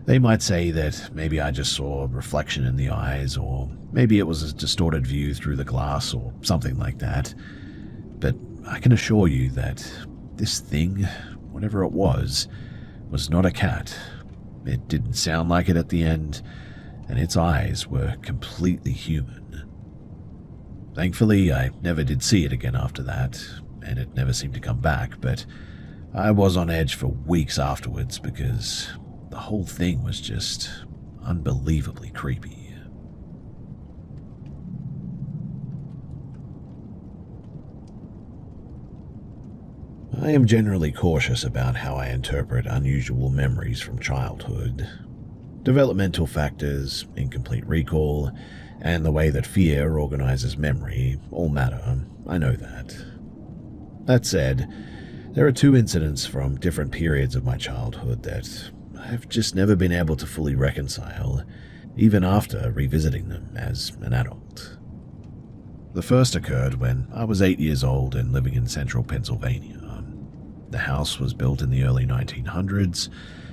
they might say that maybe I just saw a reflection in the eyes, or maybe it was a distorted view through the glass or something like that. But I can assure you that this thing, whatever it was not a cat. It didn't sound like it at the end, and its eyes were completely human. Thankfully, I never did see it again after that, and it never seemed to come back, but I was on edge for weeks afterwards because the whole thing was just unbelievably creepy. I am generally cautious about how I interpret unusual memories from childhood. Developmental factors, incomplete recall, and the way that fear organizes memory all matter. I know that. That said, there are two incidents from different periods of my childhood that I've just never been able to fully reconcile, even after revisiting them as an adult. The first occurred when I was 8 years old and living in central Pennsylvania. The house was built in the early 1900s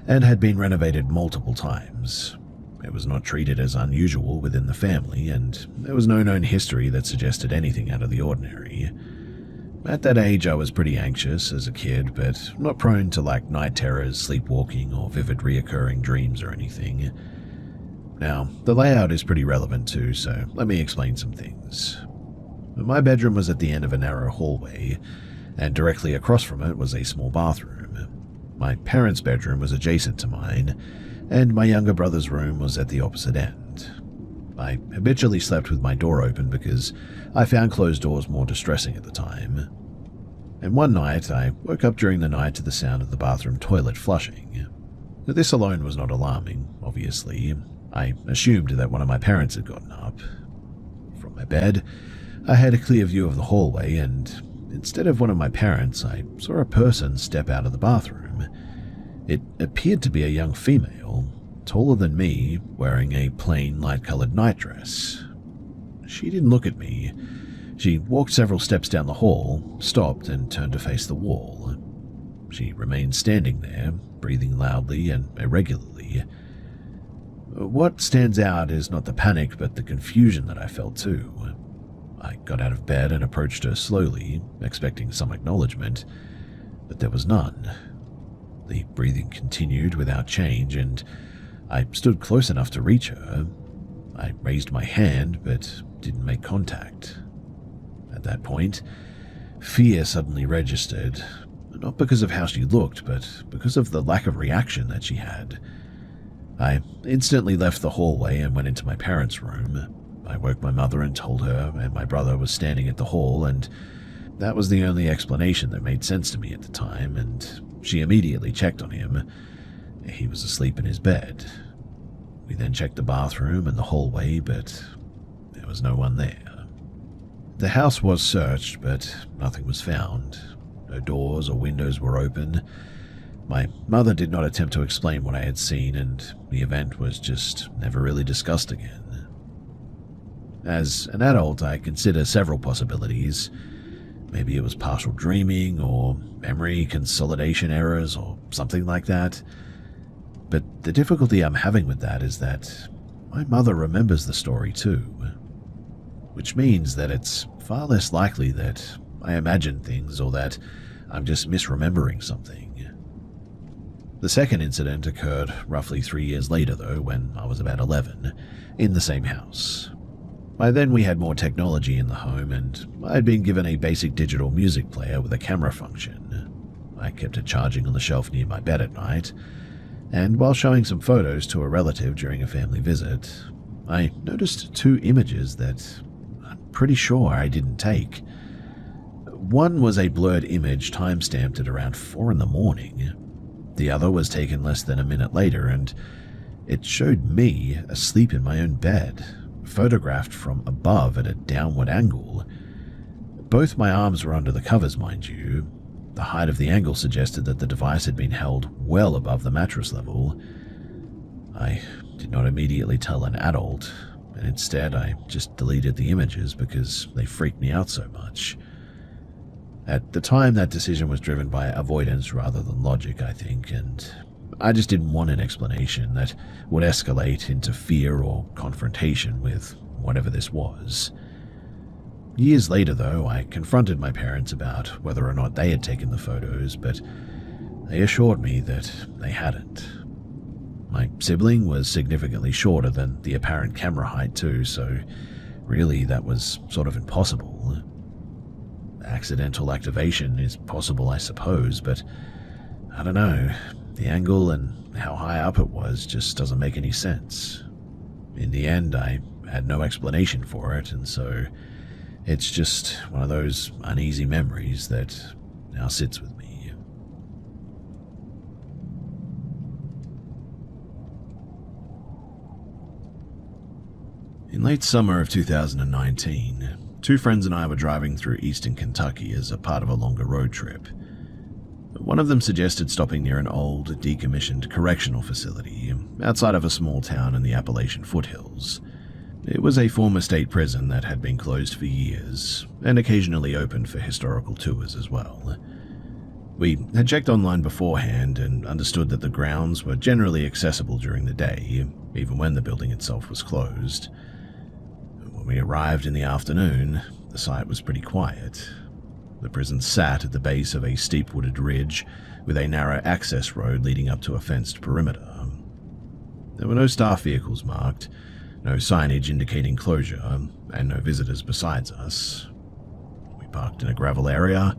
and had been renovated multiple times. It was not treated as unusual within the family, and there was no known history that suggested anything out of the ordinary. At that age, I was pretty anxious as a kid, but not prone to night terrors, sleepwalking, or vivid reoccurring dreams or anything. Now, the layout is pretty relevant too, so let me explain some things. My bedroom was at the end of a narrow hallway, and directly across from it was a small bathroom. My parents' bedroom was adjacent to mine, and my younger brother's room was at the opposite end. I habitually slept with my door open because I found closed doors more distressing at the time. And one night, I woke up during the night to the sound of the bathroom toilet flushing. This alone was not alarming, obviously. I assumed that one of my parents had gotten up. From my bed, I had a clear view of the hallway, and instead of one of my parents, I saw a person step out of the bathroom. It appeared to be a young female, taller than me, wearing a plain light-colored nightdress. She didn't look at me. She walked several steps down the hall, stopped, and turned to face the wall. She remained standing there, breathing loudly and irregularly. What stands out is not the panic, but the confusion that I felt too. I got out of bed and approached her slowly, expecting some acknowledgement, but there was none. The breathing continued without change, and I stood close enough to reach her. I raised my hand, but didn't make contact. At that point, fear suddenly registered, not because of how she looked, but because of the lack of reaction that she had. I instantly left the hallway and went into my parents' room. I woke my mother and told her, and my brother was standing at the hall, and that was the only explanation that made sense to me at the time, and she immediately checked on him. He was asleep in his bed. We then checked the bathroom and the hallway, but there was no one there. The house was searched, but nothing was found. No doors or windows were open. My mother did not attempt to explain what I had seen, and the event was just never really discussed again. As an adult, I consider several possibilities. Maybe it was partial dreaming, or memory consolidation errors, or something like that. But the difficulty I'm having with that is that my mother remembers the story too, which means that it's far less likely that I imagined things or that I'm just misremembering something. The second incident occurred roughly 3 years later though, when I was about 11, in the same house. By then we had more technology in the home, and I had been given a basic digital music player with a camera function. I kept it charging on the shelf near my bed at night, and while showing some photos to a relative during a family visit, I noticed 2 images that I'm pretty sure I didn't take. One was a blurred image timestamped at around 4 in the morning. The other was taken less than a minute later, and it showed me asleep in my own bed, photographed from above at a downward angle. Both my arms were under the covers, mind you. The height of the angle suggested that the device had been held well above the mattress level. I did not immediately tell an adult, and instead I just deleted the images because they freaked me out so much. At the time, that decision was driven by avoidance rather than logic, I think, and I just didn't want an explanation that would escalate into fear or confrontation with whatever this was. Years later, though, I confronted my parents about whether or not they had taken the photos, but they assured me that they hadn't. My sibling was significantly shorter than the apparent camera height too, so really that was sort of impossible. Accidental activation is possible, I suppose, but I don't know. The angle and how high up it was just doesn't make any sense. In the end, I had no explanation for it, and so it's just one of those uneasy memories that now sits with me. In late summer of 2019, two friends and I were driving through eastern Kentucky as a part of a longer road trip. One of them suggested stopping near an old, decommissioned correctional facility outside of a small town in the Appalachian foothills. It was a former state prison that had been closed for years, and occasionally opened for historical tours as well. We had checked online beforehand and understood that the grounds were generally accessible during the day, even when the building itself was closed. When we arrived in the afternoon, the site was pretty quiet. The prison sat at the base of a steep wooded ridge with a narrow access road leading up to a fenced perimeter. There were no staff vehicles marked, no signage indicating closure, and no visitors besides us. We parked in a gravel area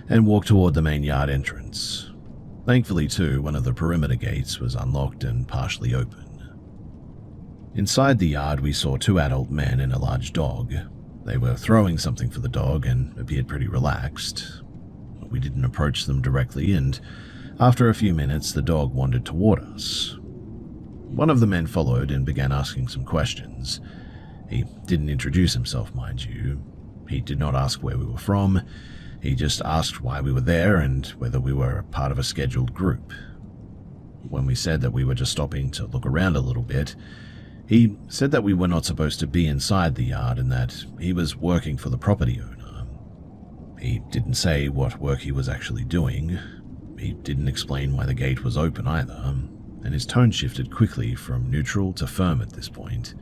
and walked toward the main yard entrance. Thankfully, too, one of the perimeter gates was unlocked and partially open. Inside the yard, we saw two adult men and a large dog. They were throwing something for the dog and appeared pretty relaxed. We didn't approach them directly, and after a few minutes, the dog wandered toward us. One of the men followed and began asking some questions. He didn't introduce himself, mind you. He did not ask where we were from. He just asked why we were there and whether we were a part of a scheduled group. When we said that we were just stopping to look around a little bit, he said that we were not supposed to be inside the yard and that he was working for the property owner. He didn't say what work he was actually doing. He didn't explain why the gate was open either, and his tone shifted quickly from neutral to firm at this point.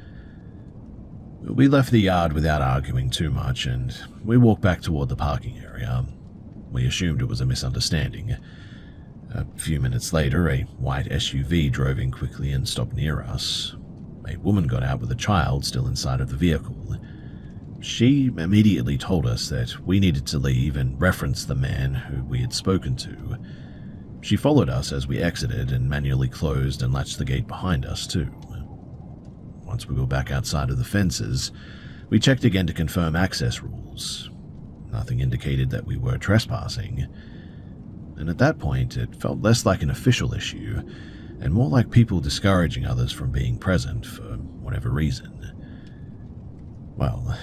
We left the yard without arguing too much, and we walked back toward the parking area. We assumed it was a misunderstanding. A few minutes later, a white SUV drove in quickly and stopped near us. A woman got out with a child still inside of the vehicle. She immediately told us that we needed to leave and referenced the man who we had spoken to. She followed us as we exited and manually closed and latched the gate behind us too. Once we were back outside of the fences, we checked again to confirm access rules. Nothing indicated that we were trespassing. And at that point, it felt less like an official issue and more like people discouraging others from being present for whatever reason. Well,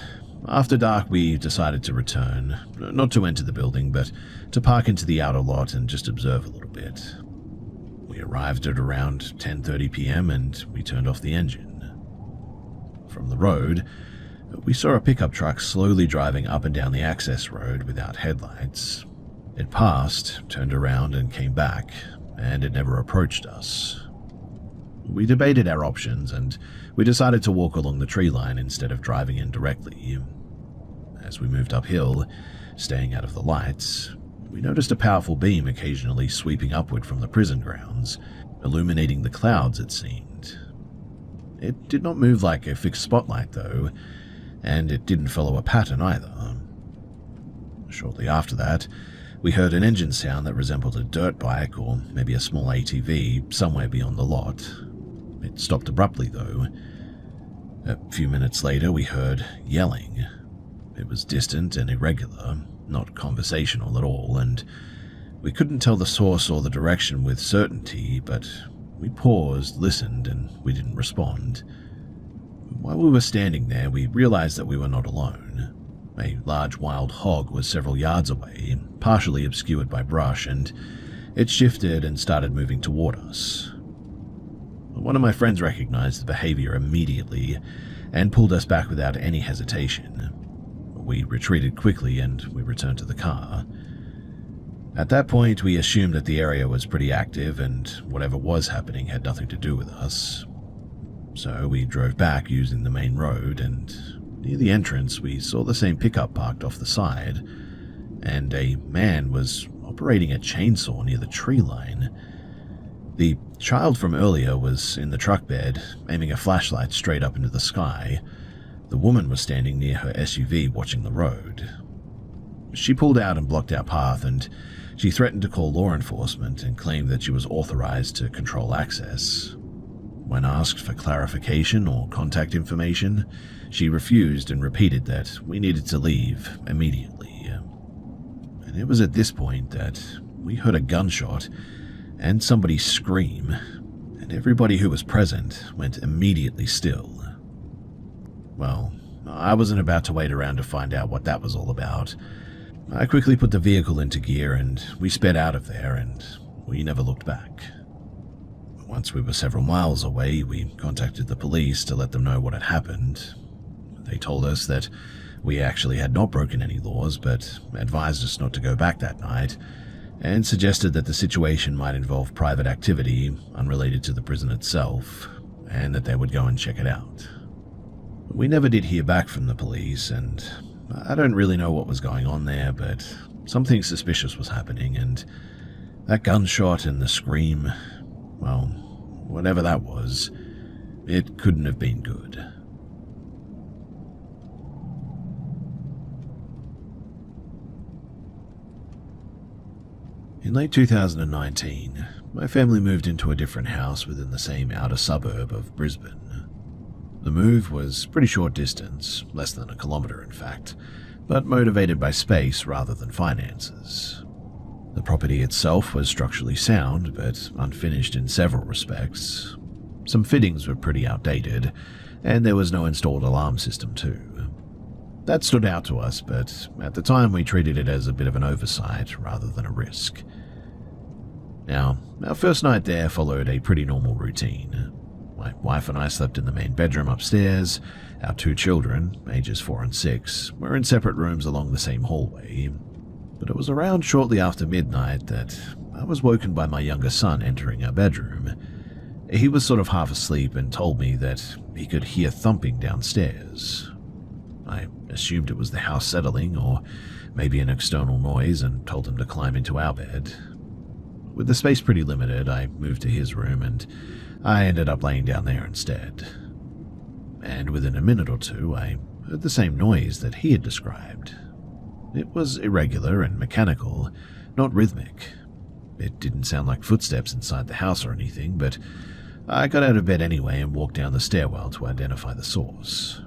after dark we decided to return, not to enter the building, but to park into the outer lot and just observe a little bit. We arrived at around 10:30 p.m. and we turned off the engine. From the road, we saw a pickup truck slowly driving up and down the access road without headlights. It passed, turned around and came back, and it never approached us. We debated our options, and we decided to walk along the tree line instead of driving in directly. As we moved uphill, staying out of the lights, we noticed a powerful beam occasionally sweeping upward from the prison grounds, illuminating the clouds, it seemed. It did not move like a fixed spotlight, though, and it didn't follow a pattern either. Shortly after that, we heard an engine sound that resembled a dirt bike or maybe a small ATV somewhere beyond the lot. It stopped abruptly, though. A few minutes later, we heard yelling. It was distant and irregular, not conversational at all, and We couldn't tell the source or the direction with certainty, but we paused, listened, and we didn't respond. While we were standing there, we realized that we were not alone. A large wild hog was several yards away, partially obscured by brush, and it shifted and started moving toward us. One of my friends recognized the behavior immediately and pulled us back without any hesitation. We retreated quickly and we returned to the car. At that point, we assumed that the area was pretty active and whatever was happening had nothing to do with us. So we drove back using the main road, and near the entrance we saw the same pickup parked off the side, and a man was operating a chainsaw near the tree line. The child from earlier was in the truck bed, aiming a flashlight straight up into the sky. The woman was standing near her SUV watching the road. She pulled out and blocked our path, and she threatened to call law enforcement and claimed that she was authorized to control access. When asked for clarification or contact information, she refused and repeated that we needed to leave immediately. And it was at this point that we heard a gunshot and somebody scream, and everybody who was present went immediately still. Well, I wasn't about to wait around to find out what that was all about. I quickly put the vehicle into gear and we sped out of there, and we never looked back. Once we were several miles away, we contacted the police to let them know what had happened. They told us that we actually had not broken any laws, but advised us not to go back that night, and suggested that the situation might involve private activity unrelated to the prison itself, and that they would go and check it out. We never did hear back from the police, and I don't really know what was going on there, but something suspicious was happening, and that gunshot and the scream, well, whatever that was, it couldn't have been good. In late 2019, my family moved into a different house within the same outer suburb of Brisbane. The move was pretty short distance, less than a kilometre in fact, but motivated by space rather than finances. The property itself was structurally sound, but unfinished in several respects. Some fittings were pretty outdated, and there was no installed alarm system too. That stood out to us, but at the time we treated it as a bit of an oversight rather than a risk. Now, our first night there followed a pretty normal routine. My wife and I slept in the main bedroom upstairs. Our two children, ages 4 and 6, were in separate rooms along the same hallway. But it was around shortly after midnight that I was woken by my younger son entering our bedroom. He was sort of half asleep and told me that he could hear thumping downstairs. I assumed it was the house settling or maybe an external noise and told him to climb into our bed. With the space pretty limited, I moved to his room and I ended up laying down there instead. And within a minute or two, I heard the same noise that he had described. It was irregular and mechanical, not rhythmic. It didn't sound like footsteps inside the house or anything, but I got out of bed anyway and walked down the stairwell to identify the source.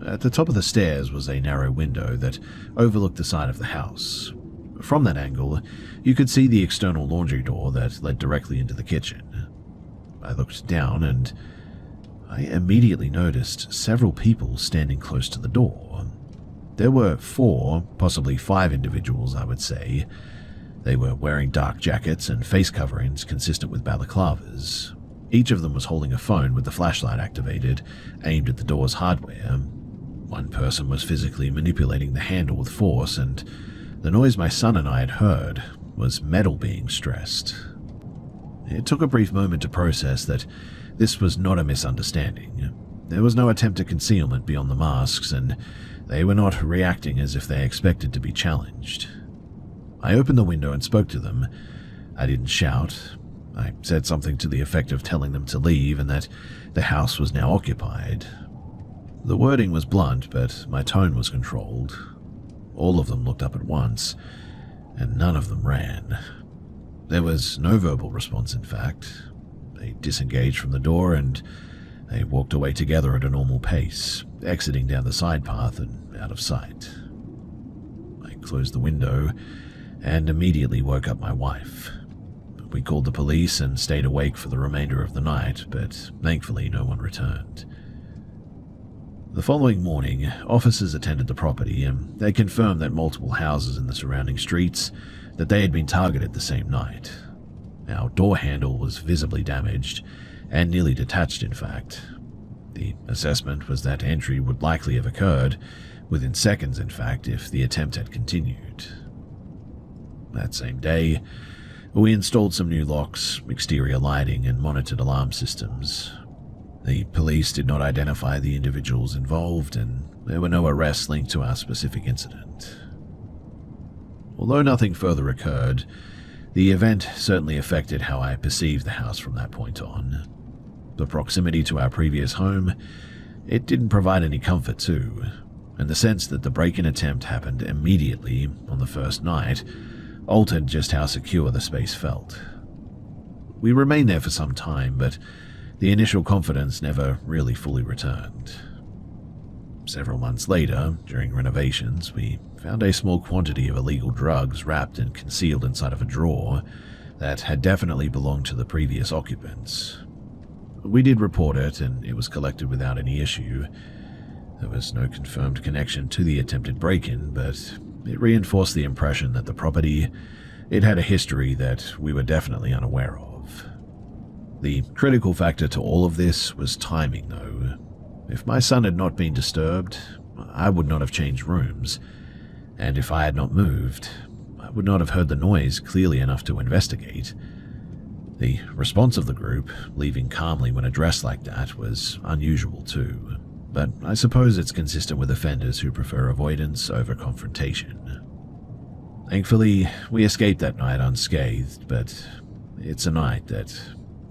At the top of the stairs was a narrow window that overlooked the side of the house. From that angle, you could see the external laundry door that led directly into the kitchen. I looked down and I immediately noticed several people standing close to the door. There were 4, possibly 5 individuals, I would say. They were wearing dark jackets and face coverings consistent with balaclavas. Each of them was holding a phone with the flashlight activated, aimed at the door's hardware. One person was physically manipulating the handle with force, and the noise my son and I had heard was metal being stressed. It took a brief moment to process that this was not a misunderstanding. There was no attempt at concealment beyond the masks, and they were not reacting as if they expected to be challenged. I opened the window and spoke to them. I didn't shout. I said something to the effect of telling them to leave and that the house was now occupied. The wording was blunt, but my tone was controlled. All of them looked up at once, and none of them ran. There was no verbal response, in fact. They disengaged from the door and they walked away together at a normal pace, exiting down the side path and out of sight. I closed the window and immediately woke up my wife. We called the police and stayed awake for the remainder of the night, but thankfully no one returned. The following morning, officers attended the property and they confirmed that multiple houses in the surrounding streets that they had been targeted the same night. Our door handle was visibly damaged and nearly detached, in fact. The assessment was that entry would likely have occurred within seconds, in fact, if the attempt had continued. That same day, we installed some new locks, exterior lighting, and monitored alarm systems. The police did not identify the individuals involved, and there were no arrests linked to our specific incident. Although nothing further occurred, the event certainly affected how I perceived the house from that point on. The proximity to our previous home, it didn't provide any comfort too, and the sense that the break-in attempt happened immediately on the first night altered just how secure the space felt. We remained there for some time, but the initial confidence never really fully returned. Several months later, during renovations, we found a small quantity of illegal drugs wrapped and concealed inside of a drawer that had definitely belonged to the previous occupants. We did report it, and it was collected without any issue. There was no confirmed connection to the attempted break-in, but it reinforced the impression that the property, it had a history that we were definitely unaware of. The critical factor to all of this was timing, though. If my son had not been disturbed, I would not have changed rooms, and if I had not moved, I would not have heard the noise clearly enough to investigate. The response of the group, leaving calmly when addressed like that, was unusual too, but I suppose it's consistent with offenders who prefer avoidance over confrontation. Thankfully, we escaped that night unscathed, but it's a night that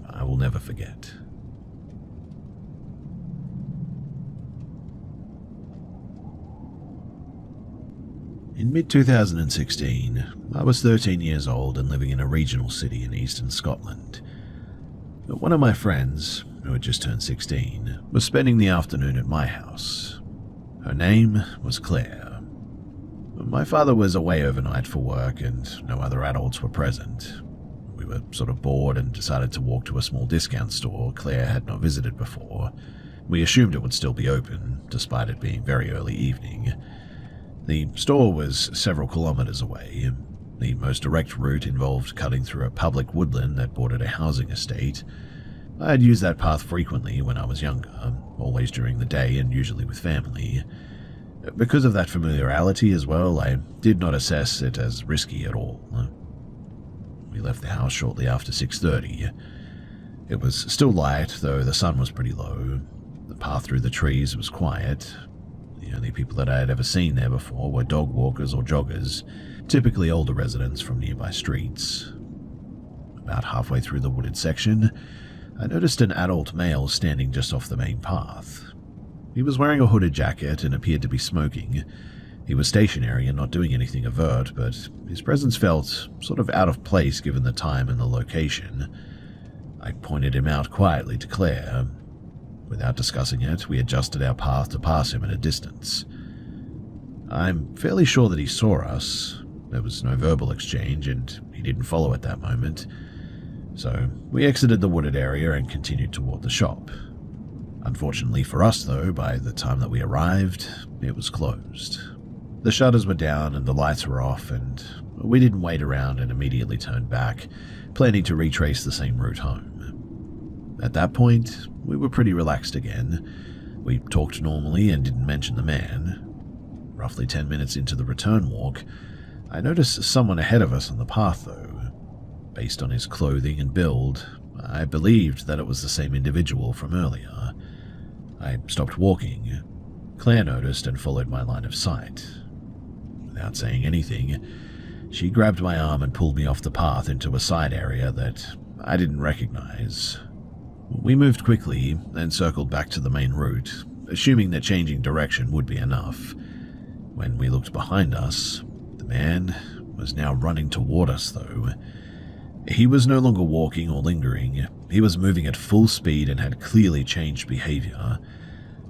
I will never forget. In mid-2016, I was 13 years old and living in a regional city in eastern Scotland. One of my friends, who had just turned 16, was spending the afternoon at my house. Her name was Claire. My father was away overnight for work and no other adults were present. We were sort of bored and decided to walk to a small discount store Claire had not visited before. We assumed it would still be open, despite it being very early evening. The store was several kilometers away. The most direct route involved cutting through a public woodland that bordered a housing estate. I had used that path frequently when I was younger, always during the day and usually with family. Because of that familiarity as well, I did not assess it as risky at all. We left the house shortly after 6:30. It was still light, though the sun was pretty low. The path through the trees was quiet. The only people that I had ever seen there before were dog walkers or joggers, typically older residents from nearby streets. About halfway through the wooded section, I noticed an adult male standing just off the main path. He was wearing a hooded jacket and appeared to be smoking. He was stationary and not doing anything overt, but his presence felt sort of out of place given the time and the location. I pointed him out quietly to Claire. Without discussing it, we adjusted our path to pass him at a distance. I'm fairly sure that he saw us. There was no verbal exchange, and he didn't follow at that moment. So we exited the wooded area and continued toward the shop. Unfortunately for us, though, by the time that we arrived, it was closed. The shutters were down and the lights were off, and we didn't wait around and immediately turned back, planning to retrace the same route home. At that point, we were pretty relaxed again. We talked normally and didn't mention the man. Roughly 10 minutes into the return walk, I noticed someone ahead of us on the path, though. Based on his clothing and build, I believed that it was the same individual from earlier. I stopped walking. Claire noticed and followed my line of sight. Without saying anything, she grabbed my arm and pulled me off the path into a side area that I didn't recognize. We moved quickly and circled back to the main route, assuming that changing direction would be enough. When we looked behind us, the man was now running toward us, though. He was no longer walking or lingering. He was moving at full speed and had clearly changed behavior.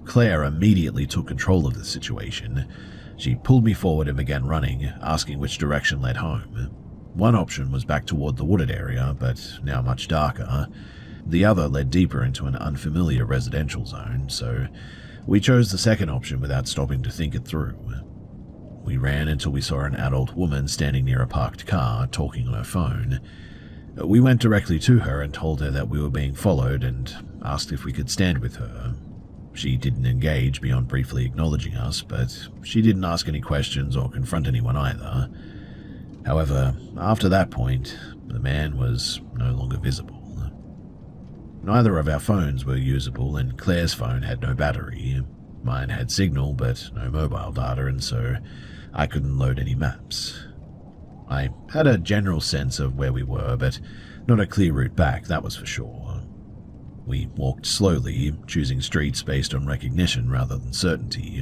Claire immediately took control of the situation. She pulled me forward and began running, asking which direction led home. One option was back toward the wooded area, but now much darker. The other led deeper into an unfamiliar residential zone, so we chose the second option without stopping to think it through. We ran until we saw an adult woman standing near a parked car, talking on her phone. We went directly to her and told her that we were being followed and asked if we could stand with her. She didn't engage beyond briefly acknowledging us, but she didn't ask any questions or confront anyone either. However, after that point, the man was no longer visible. Neither of our phones were usable, and Claire's phone had no battery. Mine had signal, but no mobile data, and so I couldn't load any maps. I had a general sense of where we were, but not a clear route back, that was for sure. We walked slowly, choosing streets based on recognition rather than certainty,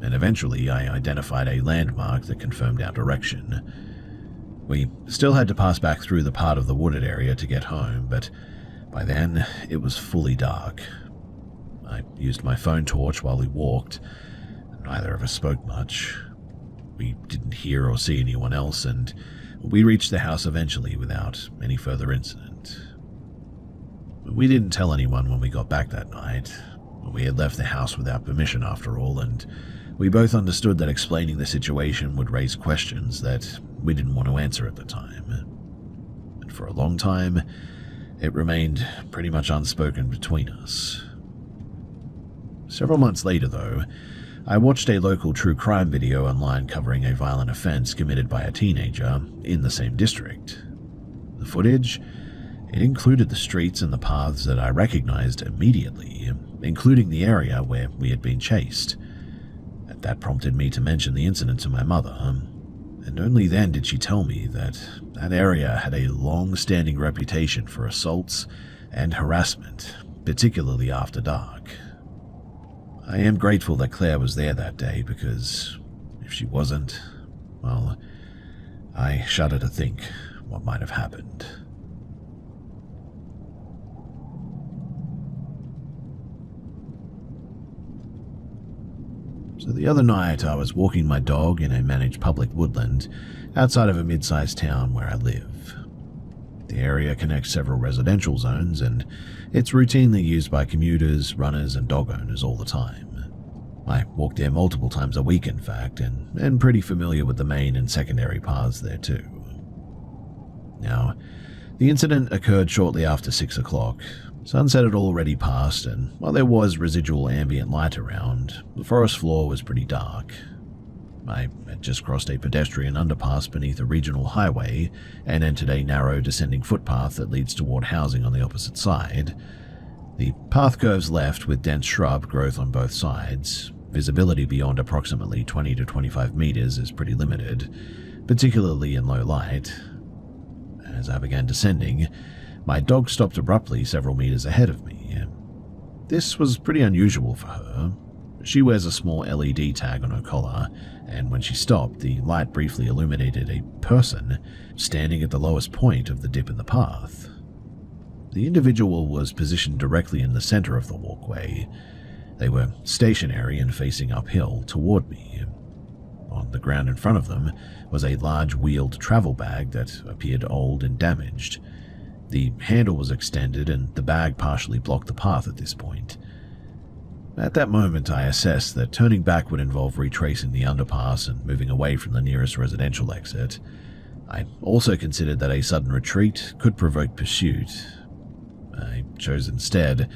and eventually I identified a landmark that confirmed our direction. We still had to pass back through the part of the wooded area to get home, but by then it was fully dark. I used my phone torch while we walked. Neither of us spoke much. We didn't hear or see anyone else, and we reached the house eventually without any further incident. We didn't tell anyone when we got back that night. We had left the house without permission after all, and we both understood that explaining the situation would raise questions that we didn't want to answer at the time. And for a long time, it remained pretty much unspoken between us. Several months later, though, I watched a local true crime video online covering a violent offense committed by a teenager in the same district. The footage, it included the streets and the paths that I recognized immediately, including the area where we had been chased. That prompted me to mention the incident to my mother, and only then did she tell me that that area had a long-standing reputation for assaults and harassment, particularly after dark. I am grateful that Claire was there that day, because if she wasn't, well, I shudder to think what might have happened. So the other night I was walking my dog in a managed public woodland outside of a mid-sized town where I live. The area connects several residential zones, and it's routinely used by commuters, runners, and dog owners all the time. I walk there multiple times a week, in fact, and am pretty familiar with the main and secondary paths there too. Now, the incident occurred shortly after 6 o'clock. Sunset had already passed, and while there was residual ambient light around, the forest floor was pretty dark. I had just crossed a pedestrian underpass beneath a regional highway and entered a narrow descending footpath that leads toward housing on the opposite side. The path curves left with dense shrub growth on both sides. Visibility beyond approximately 20 to 25 meters is pretty limited, particularly in low light. As I began descending, my dog stopped abruptly several meters ahead of me. This was pretty unusual for her. She wears a small LED tag on her collar, and when she stopped, the light briefly illuminated a person standing at the lowest point of the dip in the path. The individual was positioned directly in the center of the walkway. They were stationary and facing uphill toward me. On the ground in front of them was a large wheeled travel bag that appeared old and damaged. The handle was extended, and the bag partially blocked the path at this point. At that moment, I assessed that turning back would involve retracing the underpass and moving away from the nearest residential exit. I also considered that a sudden retreat could provoke pursuit. I chose instead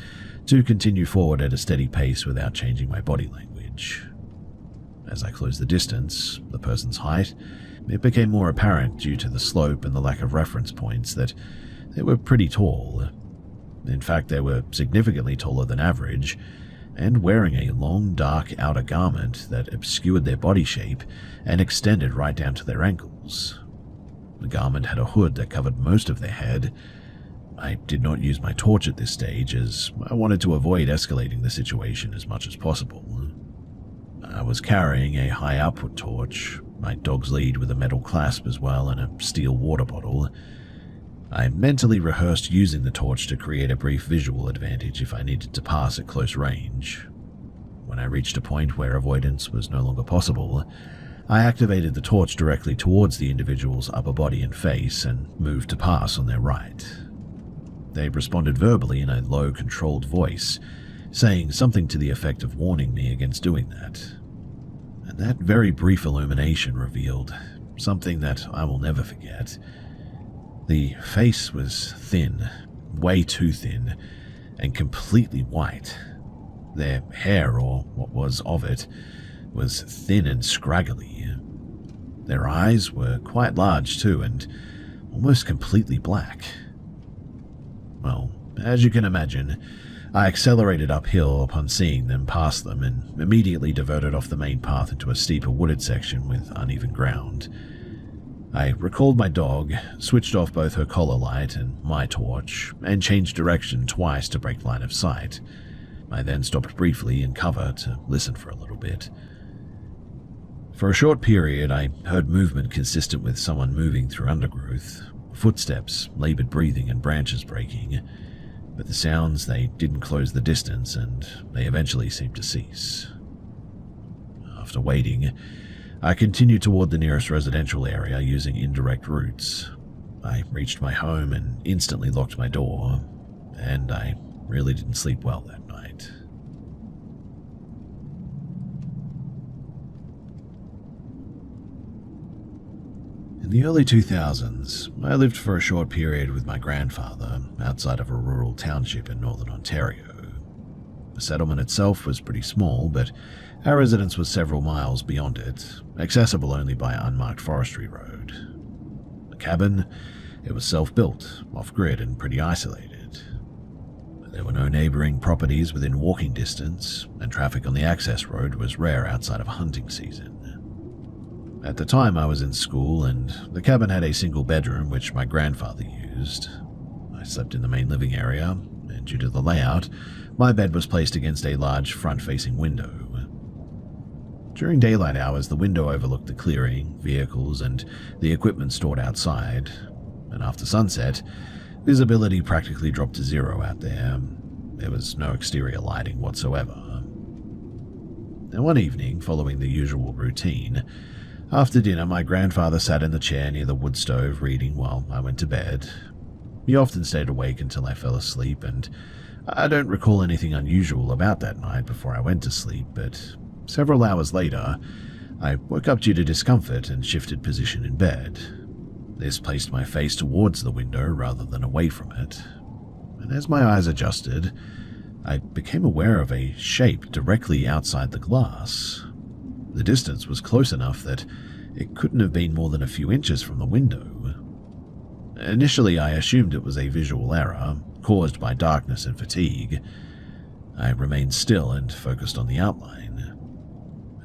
to continue forward at a steady pace without changing my body language. As I closed the distance, the person's height, it became more apparent due to the slope and the lack of reference points that they were pretty tall. In fact, they were significantly taller than average, and wearing a long, dark outer garment that obscured their body shape and extended right down to their ankles. The garment had a hood that covered most of their head. I did not use my torch at this stage, as I wanted to avoid escalating the situation as much as possible. I was carrying a high output torch, my dog's lead with a metal clasp as well, and a steel water bottle. I mentally rehearsed using the torch to create a brief visual advantage if I needed to pass at close range. When I reached a point where avoidance was no longer possible, I activated the torch directly towards the individual's upper body and face and moved to pass on their right. They responded verbally in a low, controlled voice, saying something to the effect of warning me against doing that. And that very brief illumination revealed something that I will never forget. The face was thin, way too thin, and completely white. Their hair, or what was of it, was thin and scraggly. Their eyes were quite large too, and almost completely black. Well, as you can imagine, I accelerated uphill upon seeing them pass them and immediately diverted off the main path into a steeper wooded section with uneven ground. I recalled my dog, switched off both her collar light and my torch, and changed direction twice to break line of sight. I then stopped briefly in cover to listen for a little bit. For a short period, I heard movement consistent with someone moving through undergrowth, footsteps, labored breathing, and branches breaking. But the sounds, they didn't close the distance, and they eventually seemed to cease. After waiting, I continued toward the nearest residential area using indirect routes. I reached my home and instantly locked my door, and I really didn't sleep well that night. In the early 2000s, I lived for a short period with my grandfather outside of a rural township in northern Ontario. The settlement itself was pretty small, but our residence was several miles beyond it, accessible only by unmarked forestry road. The cabin, it was self-built, off-grid, and pretty isolated. There were no neighboring properties within walking distance, and traffic on the access road was rare outside of hunting season. At the time, I was in school, and the cabin had a single bedroom which my grandfather used. I slept in the main living area, and due to the layout, my bed was placed against a large front-facing window. During daylight hours, the window overlooked the clearing, vehicles, and the equipment stored outside, and after sunset, visibility practically dropped to zero out there. There was no exterior lighting whatsoever. Now, one evening, following the usual routine, after dinner, my grandfather sat in the chair near the wood stove reading while I went to bed. He often stayed awake until I fell asleep, and I don't recall anything unusual about that night before I went to sleep, but several hours later, I woke up due to discomfort and shifted position in bed. This placed my face towards the window rather than away from it, and as my eyes adjusted, I became aware of a shape directly outside the glass. The distance was close enough that it couldn't have been more than a few inches from the window. Initially, I assumed it was a visual error, caused by darkness and fatigue. I remained still and focused on the outline.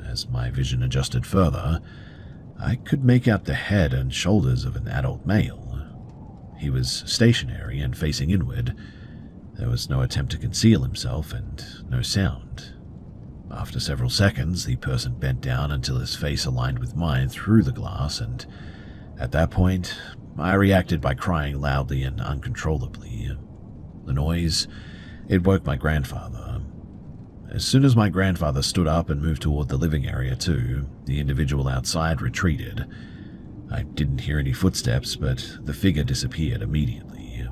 As my vision adjusted further, I could make out the head and shoulders of an adult male. He was stationary and facing inward. There was no attempt to conceal himself and no sound. After several seconds, the person bent down until his face aligned with mine through the glass, and at that point, I reacted by crying loudly and uncontrollably. The noise, it woke my grandfather. As soon as my grandfather stood up and moved toward the living area too, the individual outside retreated. I didn't hear any footsteps, but the figure disappeared immediately.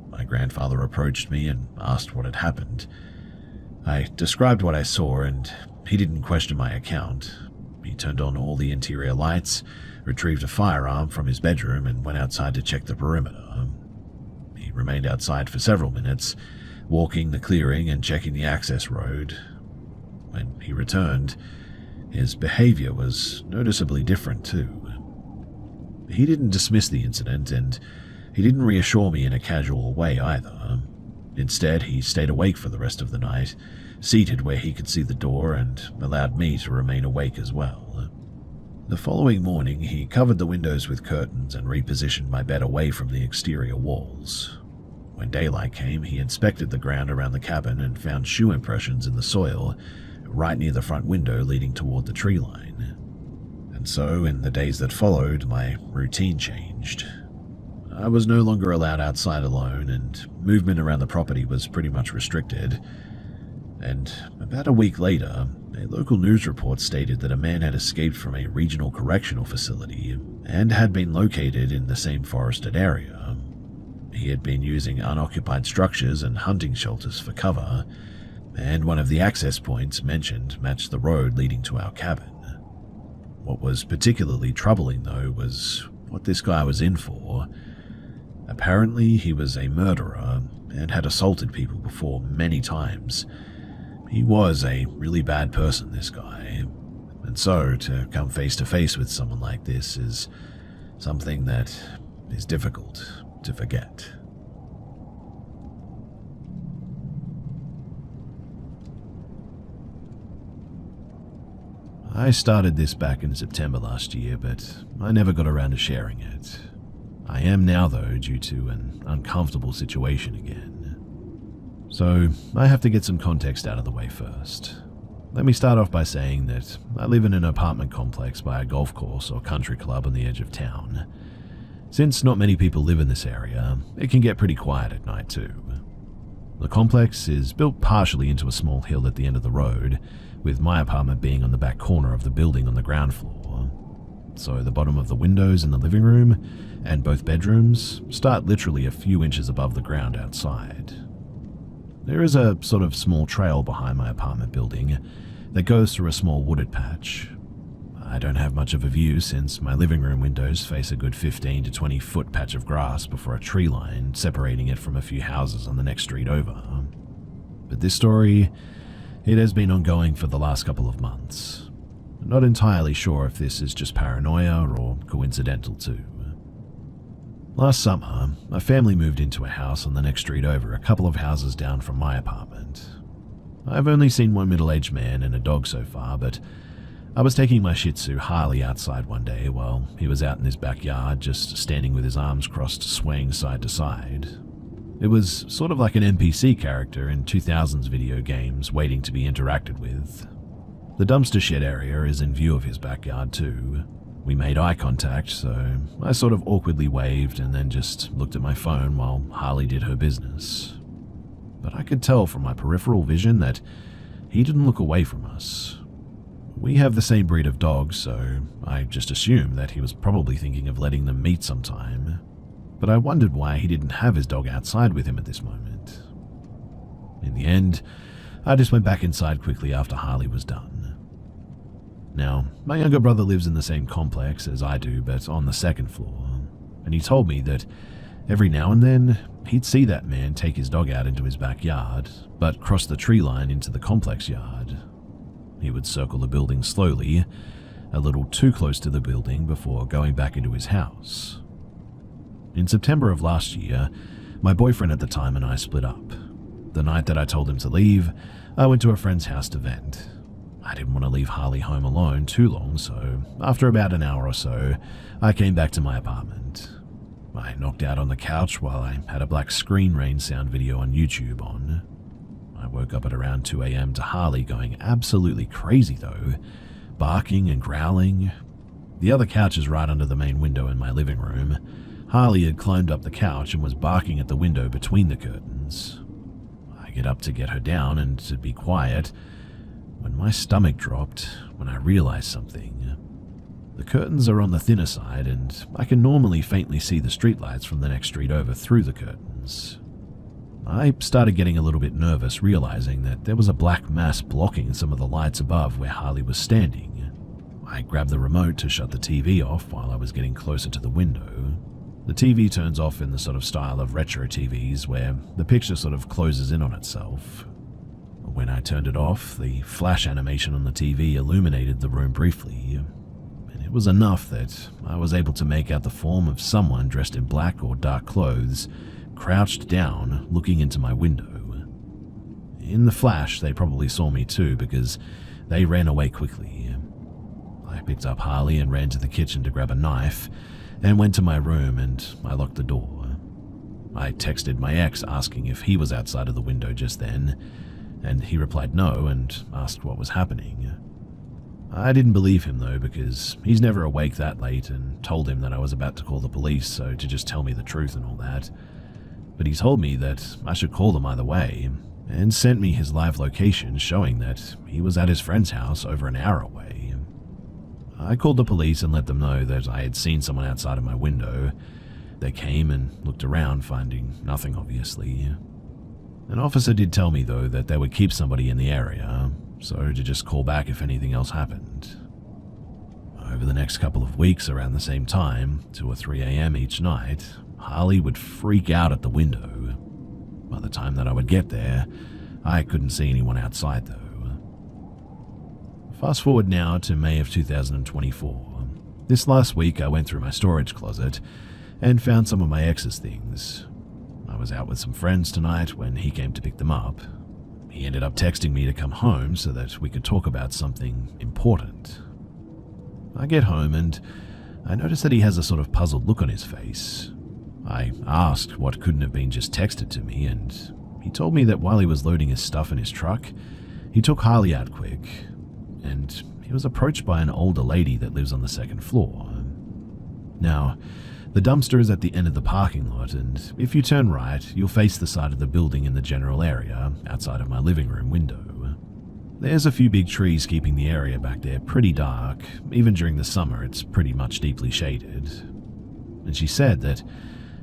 My grandfather approached me and asked what had happened. I described what I saw, and he didn't question my account. He turned on all the interior lights, retrieved a firearm from his bedroom, and went outside to check the perimeter. He remained outside for several minutes, walking the clearing and checking the access road. When he returned, his behavior was noticeably different too. He didn't dismiss the incident, and he didn't reassure me in a casual way either. Instead, he stayed awake for the rest of the night, seated where he could see the door, and allowed me to remain awake as well. The following morning, he covered the windows with curtains and repositioned my bed away from the exterior walls. When daylight came, he inspected the ground around the cabin and found shoe impressions in the soil, right near the front window leading toward the tree line. And so, in the days that followed, my routine changed. I was no longer allowed outside alone, and movement around the property was pretty much restricted. and about a week later, a local news report stated that a man had escaped from a regional correctional facility and had been located in the same forested area. He had been using unoccupied structures and hunting shelters for cover, and one of the access points mentioned matched the road leading to our cabin. What was particularly troubling, though, was what this guy was in for. Apparently, he was a murderer and had assaulted people before many times. He was a really bad person, this guy, and so to come face to face with someone like this is something that is difficult to forget. I started this back in September last year, but I never got around to sharing it. I am now, though, due to an uncomfortable situation again. So, I have to get some context out of the way first. Let me start off by saying that I live in an apartment complex by a golf course or country club on the edge of town. Since not many people live in this area, it can get pretty quiet at night too. The complex is built partially into a small hill at the end of the road, with my apartment being on the back corner of the building on the ground floor. So the bottom of the windows in the living room and both bedrooms start literally a few inches above the ground outside. There is a sort of small trail behind my apartment building that goes through a small wooded patch. I don't have much of a view since my living room windows face a good 15 to 20 foot patch of grass before a tree line separating it from a few houses on the next street over. But this story, it has been ongoing for the last couple of months. I'm not entirely sure if this is just paranoia or coincidental too. Last summer, my family moved into a house on the next street over, a couple of houses down from my apartment. I've only seen one middle-aged man and a dog so far, but I was taking my Shih Tzu Harley outside one day while he was out in his backyard just standing with his arms crossed swaying side to side. It was sort of like an NPC character in 2000s video games waiting to be interacted with. The dumpster shed area is in view of his backyard too. We made eye contact, so I sort of awkwardly waved and then just looked at my phone while Harley did her business. But I could tell from my peripheral vision that he didn't look away from us. We have the same breed of dogs, so I just assumed that he was probably thinking of letting them meet sometime. But I wondered why he didn't have his dog outside with him at this moment. In the end, I just went back inside quickly after Harley was done. Now, my younger brother lives in the same complex as I do, but on the second floor, and he told me that every now and then, he'd see that man take his dog out into his backyard, but cross the tree line into the complex yard. He would circle the building slowly, a little too close to the building before going back into his house. In September of last year, my boyfriend at the time and I split up. The night that I told him to leave, I went to a friend's house to vent. I didn't want to leave Harley home alone too long, so after about an hour or so, I came back to my apartment. I knocked out on the couch while I had a black screen rain sound video on YouTube on. I woke up at around 2 a.m. to Harley going absolutely crazy though, barking and growling. The other couch is right under the main window in my living room. Harley had climbed up the couch and was barking at the window between the curtains. I get up to get her down and to be quiet, when my stomach dropped when I realized something. The curtains are on the thinner side, and I can normally faintly see the streetlights from the next street over through the curtains. I started getting a little bit nervous, realizing that there was a black mass blocking some of the lights above where Harley was standing. I grabbed the remote to shut the TV off while I was getting closer to the window. The TV turns off in the sort of style of retro TVs where the picture sort of closes in on itself. When I turned it off, the flash animation on the TV illuminated the room briefly, and it was enough that I was able to make out the form of someone dressed in black or dark clothes, crouched down, looking into my window. In the flash, they probably saw me too because they ran away quickly. I picked up Harley and ran to the kitchen to grab a knife and went to my room and I locked the door. I texted my ex asking if he was outside of the window just then, and he replied no and asked what was happening. I didn't believe him though because he's never awake that late and told him that I was about to call the police, so to just tell me the truth and all that. But he told me that I should call them either way, and sent me his live location showing that he was at his friend's house over an hour away. I called the police and let them know that I had seen someone outside of my window. They came and looked around, finding nothing obviously. An officer did tell me though that they would keep somebody in the area, so to just call back if anything else happened. Over the next couple of weeks around the same time, 2 or 3 a.m. each night, Harley would freak out at the window. By the time that I would get there, I couldn't see anyone outside though. Fast forward now to May of 2024. This last week I went through my storage closet and found some of my ex's things. I was out with some friends tonight when he came to pick them up. He ended up texting me to come home so that we could talk about something important. I get home and I notice that he has a sort of puzzled look on his face. I asked what couldn't have been just texted to me, and he told me that while he was loading his stuff in his truck, he took Harley out quick, and he was approached by an older lady that lives on the second floor. Now, the dumpster is at the end of the parking lot, and if you turn right, you'll face the side of the building in the general area outside of my living room window. There's a few big trees keeping the area back there pretty dark. Even during the summer, it's pretty much deeply shaded. And she said that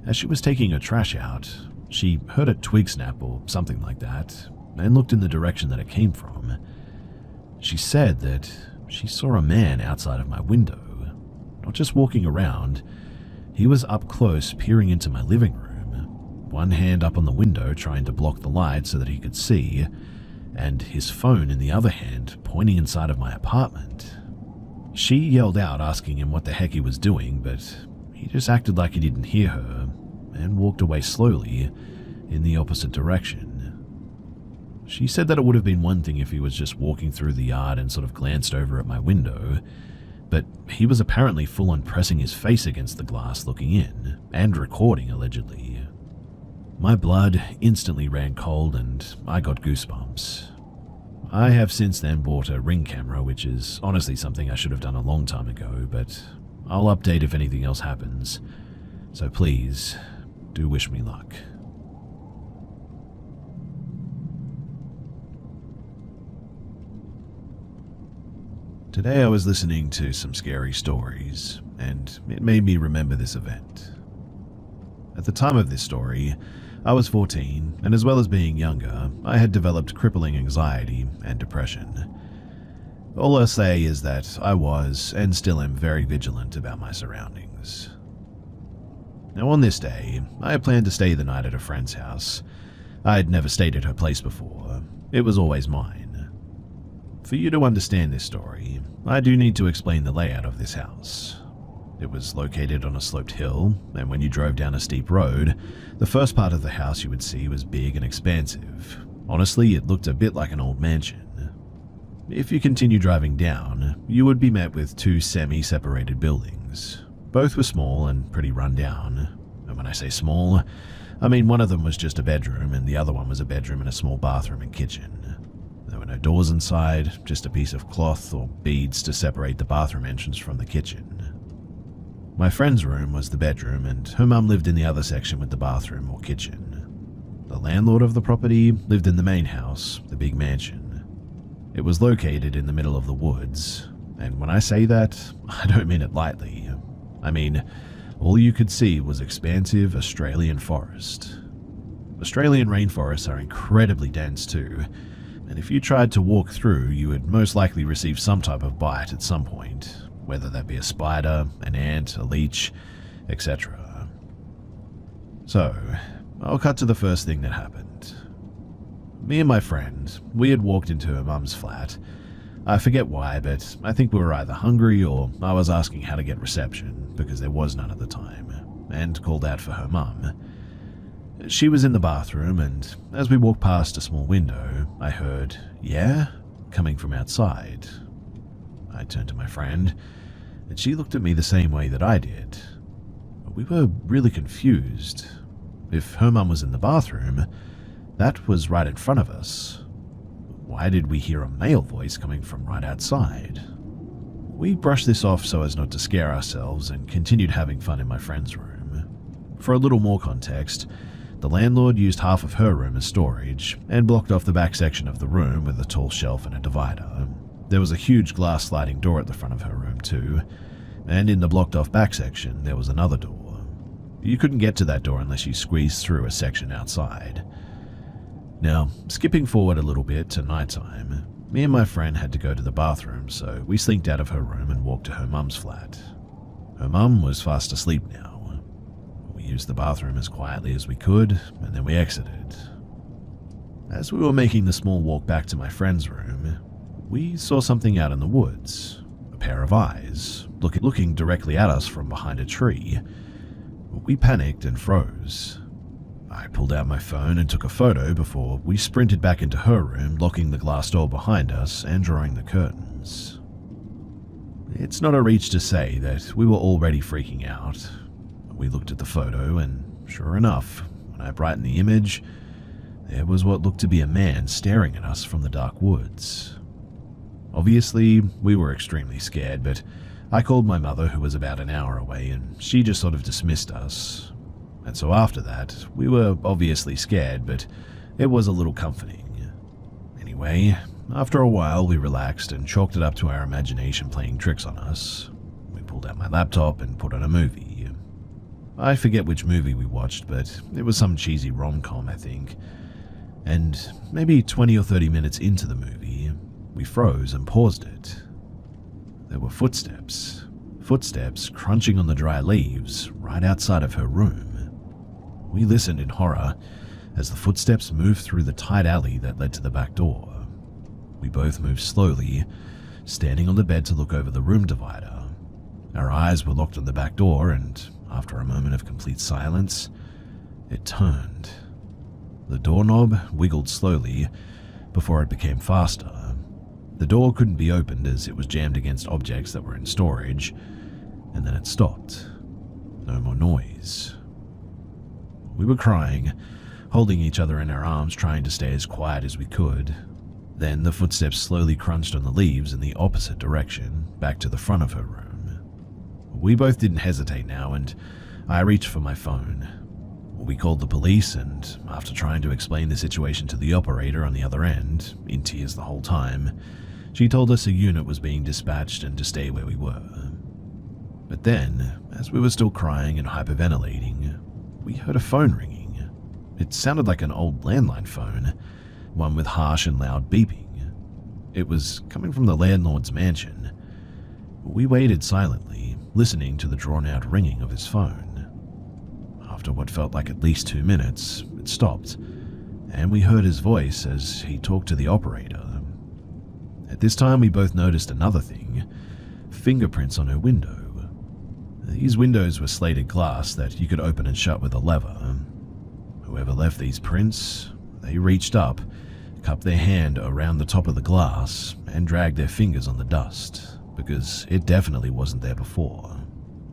as she was taking her trash out, she heard a twig snap or something like that, and looked in the direction that it came from. She said that she saw a man outside of my window, not just walking around. He was up close, peering into my living room, one hand up on the window trying to block the light so that he could see, and his phone in the other hand pointing inside of my apartment. She yelled out asking him what the heck he was doing, but he just acted like he didn't hear her and walked away slowly in the opposite direction. She said that it would have been one thing if he was just walking through the yard and sort of glanced over at my window, but he was apparently full on pressing his face against the glass looking in and recording allegedly. My blood instantly ran cold and I got goosebumps. I have since then bought a Ring camera, which is honestly something I should have done a long time ago, but I'll update if anything else happens. So please, do wish me luck. Today I was listening to some scary stories, and it made me remember this event. At the time of this story, I was 14, and as well as being younger, I had developed crippling anxiety and depression. All I'll say is that I was, and still am, very vigilant about my surroundings. Now on this day, I had planned to stay the night at a friend's house. I had never stayed at her place before. It was always mine. For you to understand this story, I do need to explain the layout of this house. It was located on a sloped hill, and when you drove down a steep road, the first part of the house you would see was big and expansive. Honestly, it looked a bit like an old mansion. If you continue driving down, you would be met with 2 semi-separated buildings. Both were small and pretty run down. And when I say small, I mean one of them was just a bedroom and the other one was a bedroom and a small bathroom and kitchen. There were no doors inside, just a piece of cloth or beads to separate the bathroom entrance from the kitchen. My friend's room was the bedroom, and her mum lived in the other section with the bathroom or kitchen. The landlord of the property lived in the main house, the big mansion. It was located in the middle of the woods, and when I say that, I don't mean it lightly. I mean, all you could see was expansive Australian forest. Australian rainforests are incredibly dense too, and if you tried to walk through, you would most likely receive some type of bite at some point, whether that be a spider, an ant, a leech, etc. So, I'll cut to the first thing that happened. Me and my friend, we had walked into her mum's flat. I forget why, but I think we were either hungry or I was asking how to get reception, because there was none at the time, and called out for her mum. She was in the bathroom, and as we walked past a small window, I heard, "Yeah?" coming from outside. I turned to my friend, and she looked at me the same way that I did. We were really confused. If her mum was in the bathroom, that was right in front of us. Why did we hear a male voice coming from right outside? We brushed this off so as not to scare ourselves and continued having fun in my friend's room. For a little more context, The landlord used half of her room as storage and blocked off the back section of the room with a tall shelf and a divider. There was a huge glass sliding door at the front of her room too, and in the blocked off back section there was another door. You couldn't get to that door unless you squeezed through a section outside. Now, skipping forward a little bit to nighttime, me and my friend had to go to the bathroom, so we slinked out of her room and walked to her mum's flat. Her mum was fast asleep now. We used the bathroom as quietly as we could, and then we exited. As we were making the small walk back to my friend's room, we saw something out in the woods. A pair of eyes, looking directly at us from behind a tree. We panicked and froze. I pulled out my phone and took a photo before we sprinted back into her room, locking the glass door behind us and drawing the curtains. It's not a reach to say that we were already freaking out. We looked at the photo and, sure enough, when I brightened the image, there was what looked to be a man staring at us from the dark woods. Obviously, we were extremely scared, but I called my mother, who was about an hour away, and she just sort of dismissed us. And so after that, we were obviously scared, but it was a little comforting. Anyway, after a while we relaxed and chalked it up to our imagination playing tricks on us. We pulled out my laptop and put on a movie. I forget which movie we watched, but it was some cheesy rom-com, I think. And maybe 20 or 30 minutes into the movie, we froze and paused it. There were footsteps crunching on the dry leaves right outside of her room. We listened in horror as the footsteps moved through the tight alley that led to the back door. We both moved slowly, standing on the bed to look over the room divider. Our eyes were locked on the back door, and after a moment of complete silence, it turned. The doorknob wiggled slowly before it became faster. The door couldn't be opened as it was jammed against objects that were in storage, and then it stopped. No more noise. We were crying, holding each other in our arms, trying to stay as quiet as we could. Then the footsteps slowly crunched on the leaves in the opposite direction, back to the front of her room. We both didn't hesitate now, and I reached for my phone. We called the police, and after trying to explain the situation to the operator on the other end, in tears the whole time, she told us a unit was being dispatched and to stay where we were. But then, as we were still crying and hyperventilating, we heard a phone ringing. It sounded like an old landline phone, one with harsh and loud beeping. It was coming from the landlord's mansion. We waited silently, listening to the drawn-out ringing of his phone. After what felt like at least 2 minutes, it stopped, and we heard his voice as he talked to the operator. At this time, we both noticed another thing: fingerprints on her window. These windows were slated glass that you could open and shut with a lever. Whoever left these prints, they reached up, cupped their hand around the top of the glass, and dragged their fingers on the dust, because it definitely wasn't there before.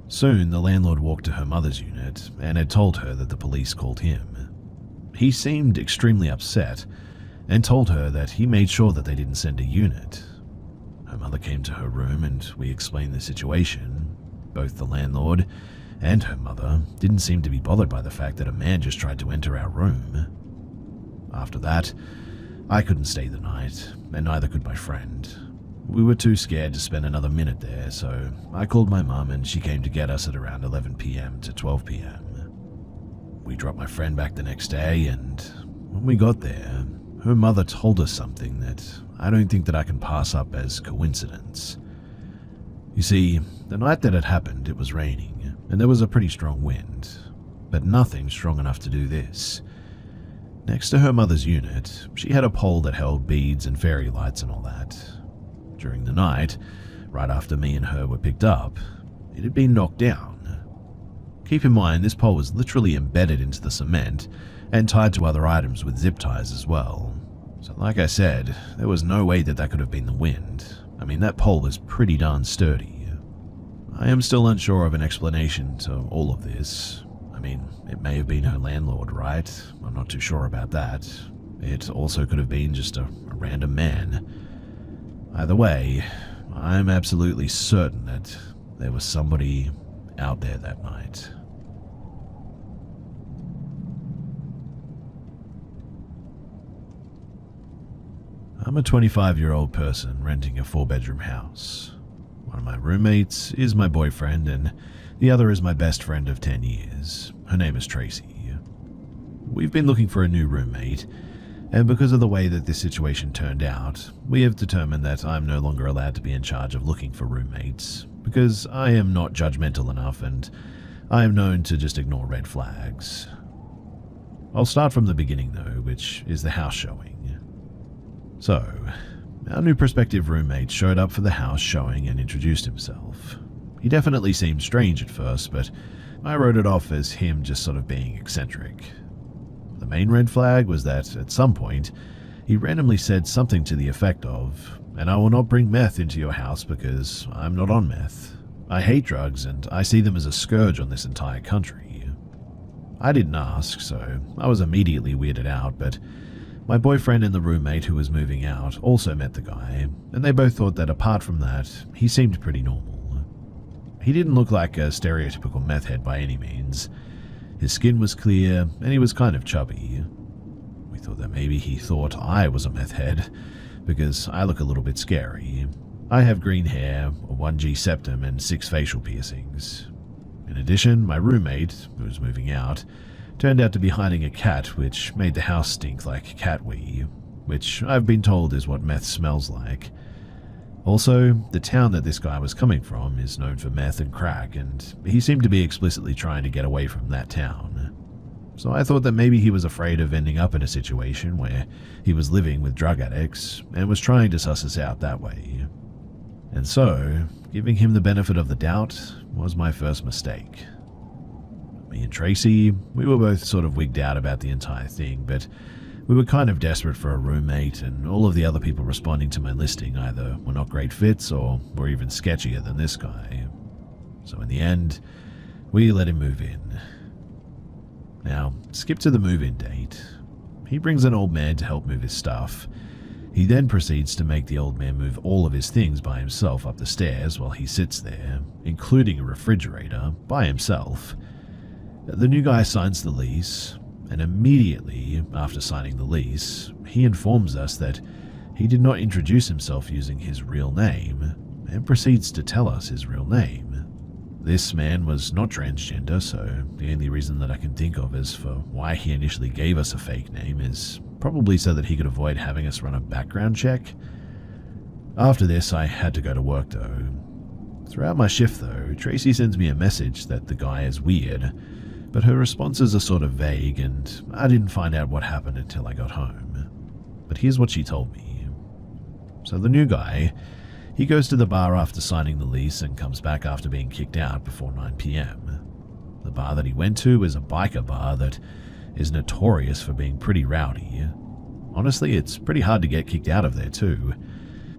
Soon, the landlord walked to her mother's unit and had told her that the police called him. He seemed extremely upset and told her that he made sure that they didn't send a unit. Her mother came to her room and we explained the situation. Both the landlord and her mother didn't seem to be bothered by the fact that a man just tried to enter our room. After that, I couldn't stay the night, and neither could my friend. We were too scared to spend another minute there, so I called my mum and she came to get us at around 11 p.m. to 12 p.m. We dropped my friend back the next day, and when we got there, her mother told us something that I don't think that I can pass up as coincidence. You see, the night that it happened, it was raining, and there was a pretty strong wind, but nothing strong enough to do this. Next to her mother's unit, she had a pole that held beads and fairy lights and all that. During the night, right after me and her were picked up, it had been knocked down. Keep in mind, this pole was literally embedded into the cement and tied to other items with zip ties as well. So like I said, there was no way that that could have been the wind. I mean, that pole is pretty darn sturdy. I am still unsure of an explanation to all of this. I mean, it may have been her landlord, right? I'm not too sure about that. It also could have been just a random man. Either way, I'm absolutely certain that there was somebody out there that night. I'm a 25-year-old person renting a 4-bedroom house. One of my roommates is my boyfriend, and the other is my best friend of 10 years. Her name is Tracy. We've been looking for a new roommate, and because of the way that this situation turned out, we have determined that I'm no longer allowed to be in charge of looking for roommates, because I am not judgmental enough and I am known to just ignore red flags. I'll start from the beginning though, which is the house showing. So, our new prospective roommate showed up for the house showing and introduced himself. He definitely seemed strange at first, but I wrote it off as him just sort of being eccentric. The main red flag was that, at some point, he randomly said something to the effect of, "And I will not bring meth into your house because I'm not on meth. I hate drugs and I see them as a scourge on this entire country." I didn't ask, so I was immediately weirded out, but my boyfriend and the roommate who was moving out also met the guy, and they both thought that apart from that, he seemed pretty normal. He didn't look like a stereotypical meth head by any means. His skin was clear, and he was kind of chubby. We thought that maybe he thought I was a meth head, because I look a little bit scary. I have green hair, a 1G septum, and 6 facial piercings. In addition, my roommate, who was moving out, turned out to be hiding a cat, which made the house stink like cat wee, which I've been told is what meth smells like. Also, the town that this guy was coming from is known for meth and crack, and he seemed to be explicitly trying to get away from that town. So I thought that maybe he was afraid of ending up in a situation where he was living with drug addicts and was trying to suss us out that way. And so, giving him the benefit of the doubt was my first mistake. Me and Tracy, we were both sort of wigged out about the entire thing, but we were kind of desperate for a roommate, and all of the other people responding to my listing either were not great fits or were even sketchier than this guy. So in the end, we let him move in. Now, skip to the move-in date. He brings an old man to help move his stuff. He then proceeds to make the old man move all of his things by himself up the stairs while he sits there, including a refrigerator, by himself. The new guy signs the lease, and immediately after signing the lease, he informs us that he did not introduce himself using his real name, and proceeds to tell us his real name. This man was not transgender, so the only reason that I can think of as for why he initially gave us a fake name is probably so that he could avoid having us run a background check. After this, I had to go to work though. Throughout my shift though, Tracy sends me a message that the guy is weird, but her responses are sort of vague, and I didn't find out what happened until I got home. But here's what she told me. So the new guy, he goes to the bar after signing the lease and comes back after being kicked out before 9 p.m. The bar that he went to is a biker bar that is notorious for being pretty rowdy. Honestly, it's pretty hard to get kicked out of there too.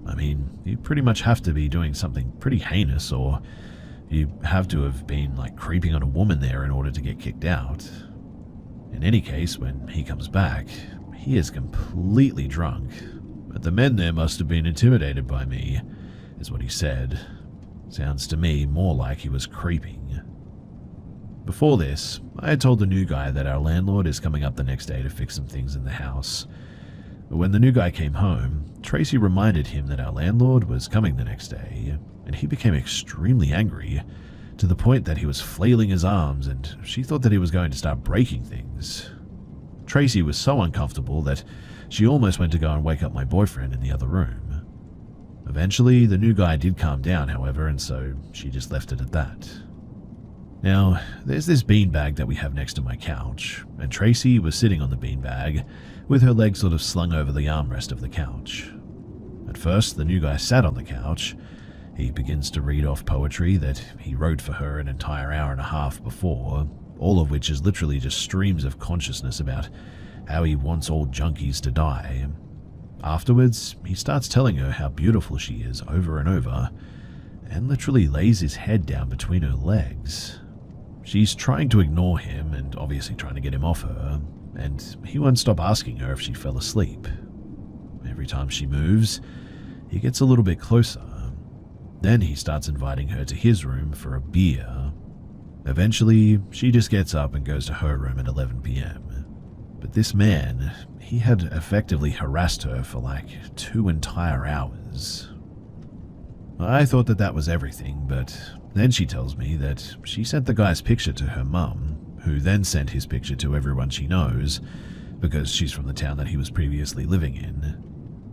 I mean, you pretty much have to be doing something pretty heinous, or you have to have been like creeping on a woman there in order to get kicked out. In any case, when he comes back, he is completely drunk, but the men there must have been intimidated by me, is what he said. Sounds to me more like he was creeping. Before this, I had told the new guy that our landlord is coming up the next day to fix some things in the house. But when the new guy came home, Tracy reminded him that our landlord was coming the next day, and he became extremely angry, to the point that he was flailing his arms, and she thought that he was going to start breaking things. Tracy was so uncomfortable that she almost went to go and wake up my boyfriend in the other room. Eventually, the new guy did calm down, however, and so she just left it at that. Now, there's this beanbag that we have next to my couch, and Tracy was sitting on the beanbag, with her legs sort of slung over the armrest of the couch. At first, the new guy sat on the couch. He begins to read off poetry that he wrote for her an entire hour and a half before, all of which is literally just streams of consciousness about how he wants all junkies to die. Afterwards, he starts telling her how beautiful she is over and over, and literally lays his head down between her legs. She's trying to ignore him and obviously trying to get him off her, and he won't stop asking her if she fell asleep. Every time she moves, he gets a little bit closer. Then he starts inviting her to his room for a beer. Eventually, she just gets up and goes to her room at 11 p.m. But this man, he had effectively harassed her for like 2 entire hours. I thought that that was everything, but then she tells me that she sent the guy's picture to her mum, who then sent his picture to everyone she knows, because she's from the town that he was previously living in.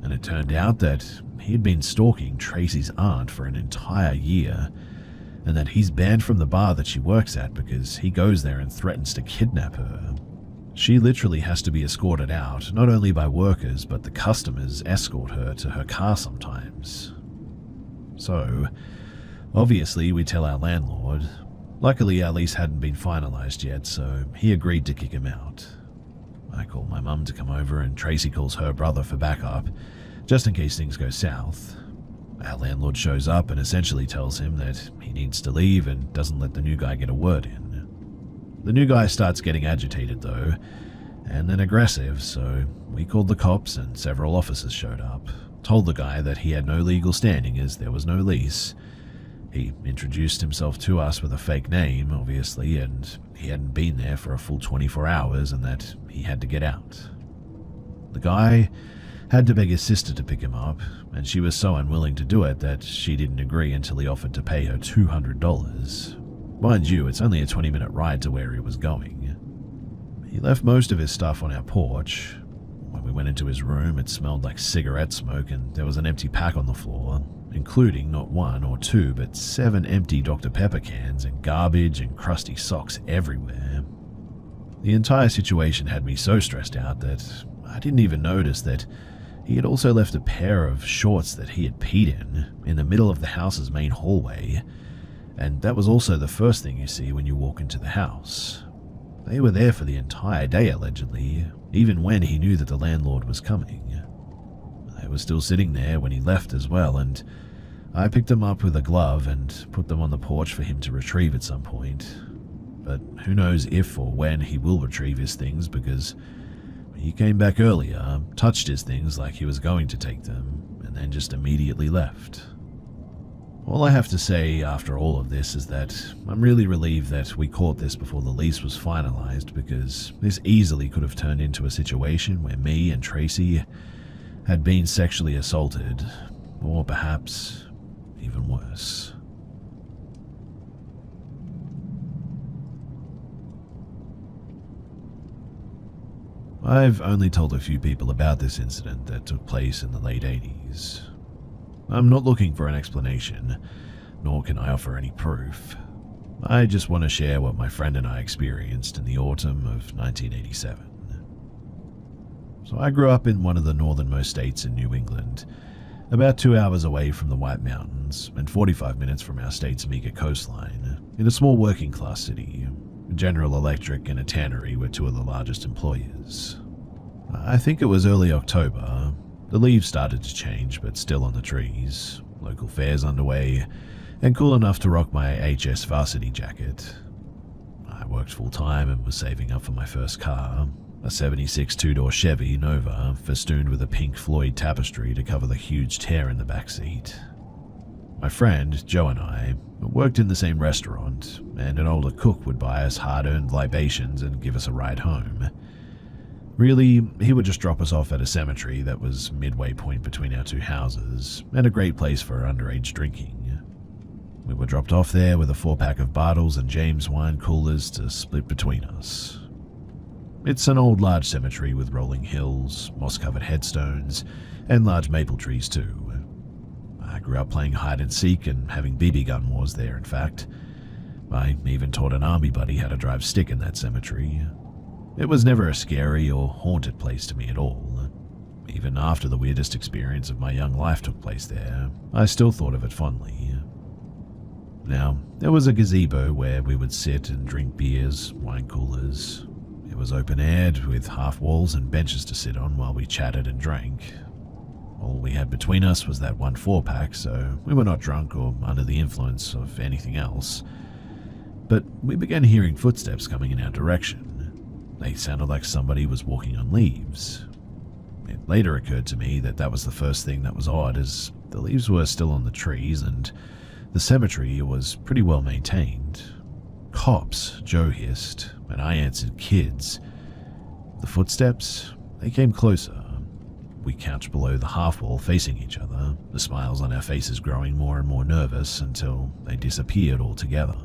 And it turned out that he had been stalking Tracy's aunt for an entire year, and that he's banned from the bar that she works at because he goes there and threatens to kidnap her. She literally has to be escorted out, not only by workers, but the customers escort her to her car sometimes. So, obviously we tell our landlord. Luckily our lease hadn't been finalized yet, so he agreed to kick him out. I call my mum to come over and Tracy calls her brother for backup, just in case things go south. Our landlord shows up and essentially tells him that he needs to leave and doesn't let the new guy get a word in. The new guy starts getting agitated though, and then aggressive, so we called the cops and several officers showed up, told the guy that he had no legal standing as there was no lease. He introduced himself to us with a fake name, obviously, and he hadn't been there for a full 24 hours and that he had to get out. The guy had to beg his sister to pick him up, and she was so unwilling to do it that she didn't agree until he offered to pay her $200. Mind you, it's only a 20-minute ride to where he was going. He left most of his stuff on our porch. When we went into his room, it smelled like cigarette smoke and there was an empty pack on the floor, including not 1 or 2, but 7 empty Dr. Pepper cans and garbage and crusty socks everywhere. The entire situation had me so stressed out that I didn't even notice that he had also left a pair of shorts that he had peed in the middle of the house's main hallway, and that was also the first thing you see when you walk into the house. They were there for the entire day allegedly, even when he knew that the landlord was coming. They were still sitting there when he left as well, and I picked them up with a glove and put them on the porch for him to retrieve at some point. But who knows if or when he will retrieve his things, because he came back earlier, touched his things like he was going to take them, and then just immediately left. All I have to say after all of this is that I'm really relieved that we caught this before the lease was finalized, because this easily could have turned into a situation where me and Tracy had been sexually assaulted, or perhaps even worse. I've only told a few people about this incident that took place in the late 80s. I'm not looking for an explanation, nor can I offer any proof. I just want to share what my friend and I experienced in the autumn of 1987. So I grew up in one of the northernmost states in New England, about 2 hours away from the White Mountains and 45 minutes from our state's meager coastline, in a small working-class city. General Electric and a tannery were 2 of the largest employers. I think it was early October. The leaves started to change, but still on the trees, local fairs underway, and cool enough to rock my HS varsity jacket. I worked full-time and was saving up for my first car, a 76 two-door Chevy Nova festooned with a Pink Floyd tapestry to cover the huge tear in the back seat. My friend, Joe, and I worked in the same restaurant, and an older cook would buy us hard-earned libations and give us a ride home. Really, he would just drop us off at a cemetery that was midway point between our 2 houses, and a great place for underage drinking. We were dropped off there with a 4-pack of Bartles and James wine coolers to split between us. It's an old large cemetery with rolling hills, moss-covered headstones, and large maple trees too. I grew up playing hide-and-seek and having BB gun wars there, in fact. I even taught an army buddy how to drive stick in that cemetery. It was never a scary or haunted place to me at all. Even after the weirdest experience of my young life took place there, I still thought of it fondly. Now, there was a gazebo where we would sit and drink beers, wine coolers. It was open-aired with half walls and benches to sit on while we chatted and drank. All we had between us was that 1 4-pack, so we were not drunk or under the influence of anything else. But we began hearing footsteps coming in our direction. They sounded like somebody was walking on leaves. It later occurred to me that that was the first thing that was odd, as the leaves were still on the trees and the cemetery was pretty well maintained. Cops, Joe hissed, and I answered kids. The footsteps, they came closer. We couched below the half wall facing each other, the smiles on our faces growing more and more nervous until they disappeared altogether.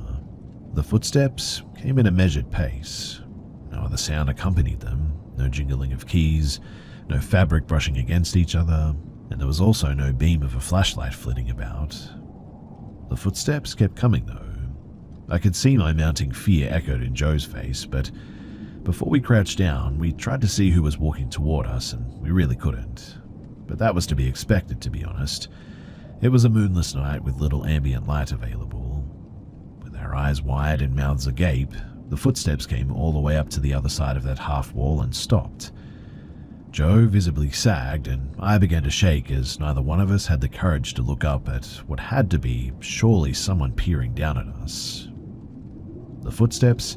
The footsteps came at a measured pace. No other sound accompanied them, no jingling of keys, no fabric brushing against each other, and there was also no beam of a flashlight flitting about. The footsteps kept coming though. I could see my mounting fear echoed in Joe's face, but before we crouched down, we tried to see who was walking toward us, and we really couldn't. But that was to be expected, to be honest. It was a moonless night with little ambient light available. With our eyes wide and mouths agape, the footsteps came all the way up to the other side of that half wall and stopped. Joe visibly sagged, and I began to shake as neither one of us had the courage to look up at what had to be surely someone peering down at us. The footsteps,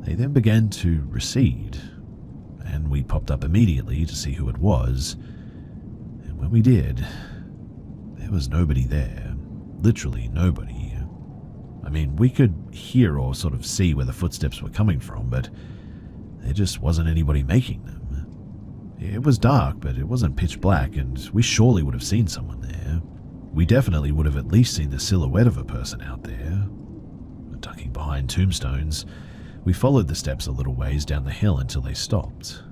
they then began to recede, and we popped up immediately to see who it was, and when we did, there was nobody there. Literally nobody. I mean, we could hear or sort of see where the footsteps were coming from, but there just wasn't anybody making them. It was dark, but it wasn't pitch black, and we surely would have seen someone there. We definitely would have at least seen the silhouette of a person out there. Ducking behind tombstones, we followed the steps a little ways down the hill until they stopped.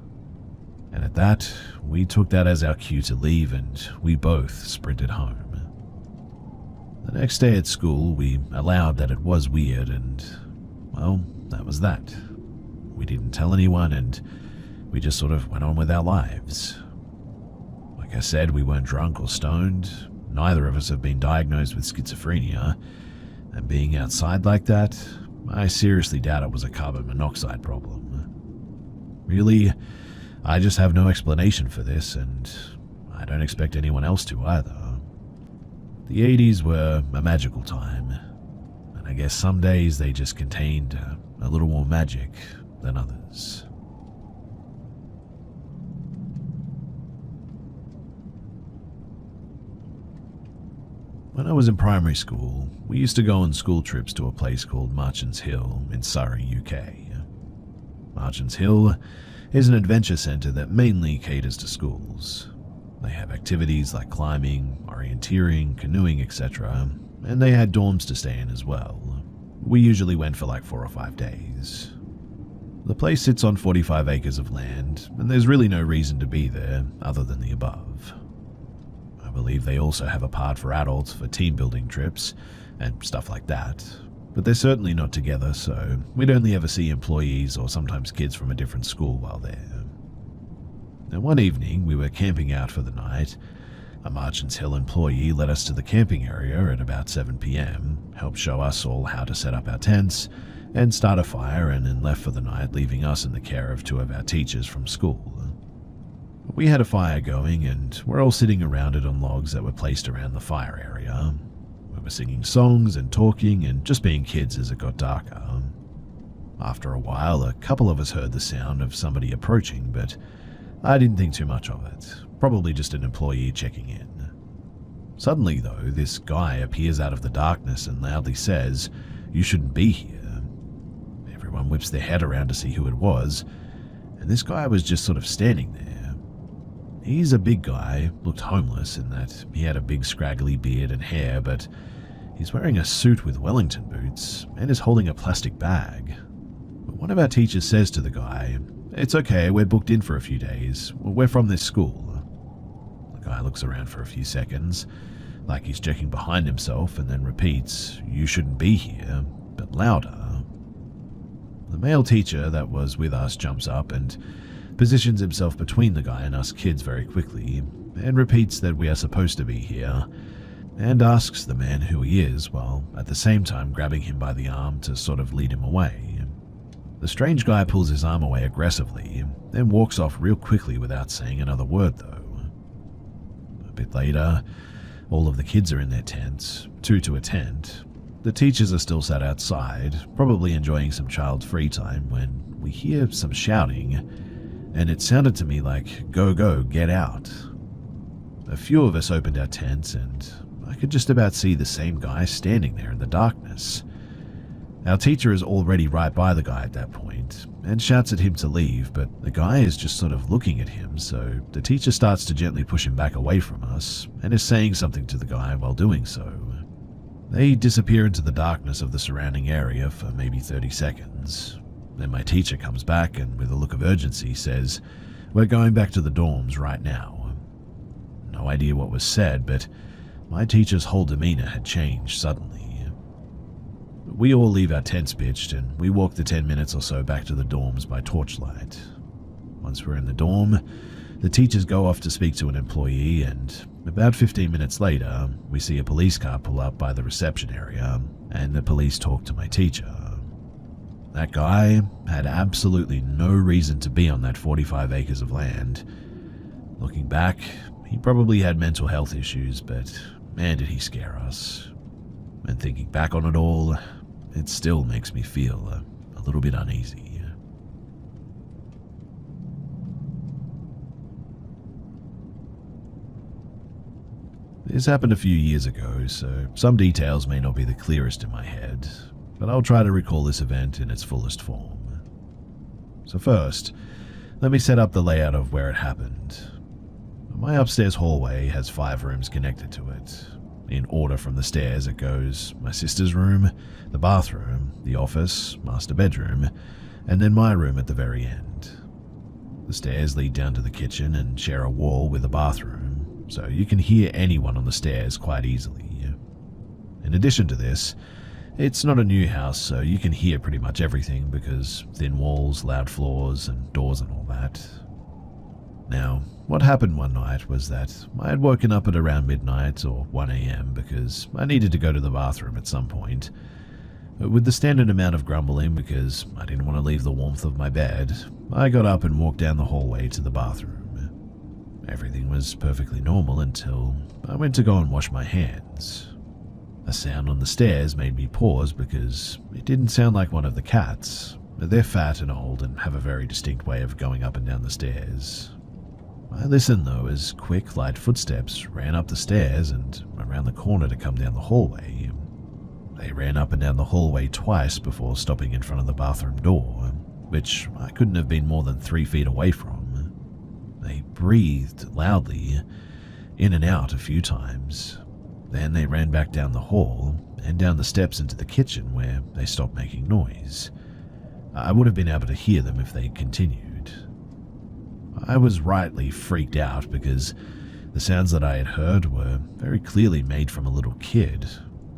And at that, we took that as our cue to leave, and we both sprinted home. The next day at school, we allowed that it was weird, and, well, that was that. We didn't tell anyone, and we just sort of went on with our lives. Like I said, we weren't drunk or stoned. Neither of us have been diagnosed with schizophrenia, and being outside like that, I seriously doubt it was a carbon monoxide problem. Really, I just have no explanation for this, and I don't expect anyone else to either. The 80s were a magical time, and I guess some days they just contained a little more magic than others. When I was in primary school, we used to go on school trips to a place called Marchants Hill in Surrey, UK. Marchants Hill is an adventure centre that mainly caters to schools. They have activities like climbing, orienteering, canoeing, etc., and they had dorms to stay in as well. We usually went for like 4 or 5 days. The place sits on 45 acres of land, and there's really no reason to be there other than the above. I believe they also have a part for adults for team building trips and stuff like that, but they're certainly not together, so we'd only ever see employees or sometimes kids from a different school while there. Now, one evening, we were camping out for the night. A Marchants Hill employee led us to the camping area at about 7 p.m, helped show us all how to set up our tents and start a fire, and then left for the night, leaving us in the care of 2 of our teachers from school. We had a fire going, and we're all sitting around it on logs that were placed around the fire area. We were singing songs and talking and just being kids as it got darker. After a while, a couple of us heard the sound of somebody approaching, but I didn't think too much of it. Probably just an employee checking in. Suddenly, though, this guy appears out of the darkness and loudly says, "You shouldn't be here." Everyone whips their head around to see who it was, and this guy was just sort of standing there. He's a big guy, looked homeless in that he had a big scraggly beard and hair, but he's wearing a suit with Wellington boots and is holding a plastic bag. But one of our teachers says to the guy, "It's okay, we're booked in for a few days. We're from this school." The guy looks around for a few seconds, like he's checking behind himself, and then repeats, "You shouldn't be here," but louder. The male teacher that was with us jumps up and positions himself between the guy and us kids very quickly, and repeats that we are supposed to be here, and asks the man who he is, while at the same time grabbing him by the arm to sort of lead him away. The strange guy pulls his arm away aggressively, then walks off real quickly without saying another word though. A bit later, all of the kids are in their tents, 2 to a tent. The teachers are still sat outside, probably enjoying some child free time, when we hear some shouting, and it sounded to me like, "Go, go, get out." A few of us opened our tents, and I could just about see the same guy standing there in the darkness. Our teacher is already right by the guy at that point and shouts at him to leave, but the guy is just sort of looking at him, so the teacher starts to gently push him back away from us and is saying something to the guy while doing so. They disappear into the darkness of the surrounding area for maybe 30 seconds. Then my teacher comes back and with a look of urgency says, "We're going back to the dorms right now." No idea what was said, but my teacher's whole demeanor had changed suddenly. We all leave our tents pitched and we walk the 10 minutes or so back to the dorms by torchlight. Once we're in the dorm, the teachers go off to speak to an employee, and about 15 minutes later, we see a police car pull up by the reception area and the police talk to my teacher. That guy had absolutely no reason to be on that 45 acres of land. Looking back, he probably had mental health issues, but man did he scare us. And thinking back on it all, it still makes me feel a little bit uneasy. This happened a few years ago, so some details may not be the clearest in my head, but I'll try to recall this event in its fullest form. So first, let me set up the layout of where it happened. My upstairs hallway has 5 rooms connected to it. In order from the stairs, it goes my sister's room, the bathroom, the office, master bedroom, and then my room at the very end. The stairs lead down to the kitchen and share a wall with a bathroom, so you can hear anyone on the stairs quite easily. In addition to this, it's not a new house, so you can hear pretty much everything because thin walls, loud floors, and doors and all that. Now, what happened one night was that I had woken up at around midnight or 1 a.m. because I needed to go to the bathroom at some point. With the standard amount of grumbling because I didn't want to leave the warmth of my bed, I got up and walked down the hallway to the bathroom. Everything was perfectly normal until I went to go and wash my hands. A sound on the stairs made me pause because it didn't sound like one of the cats. They're fat and old and have a very distinct way of going up and down the stairs. I listened though as quick, light footsteps ran up the stairs and around the corner to come down the hallway. They ran up and down the hallway twice before stopping in front of the bathroom door, which I couldn't have been more than 3 feet away from. They breathed loudly, in and out a few times. Then they ran back down the hall and down the steps into the kitchen where they stopped making noise. I would have been able to hear them if they continued. I was rightly freaked out because the sounds that I had heard were very clearly made from a little kid,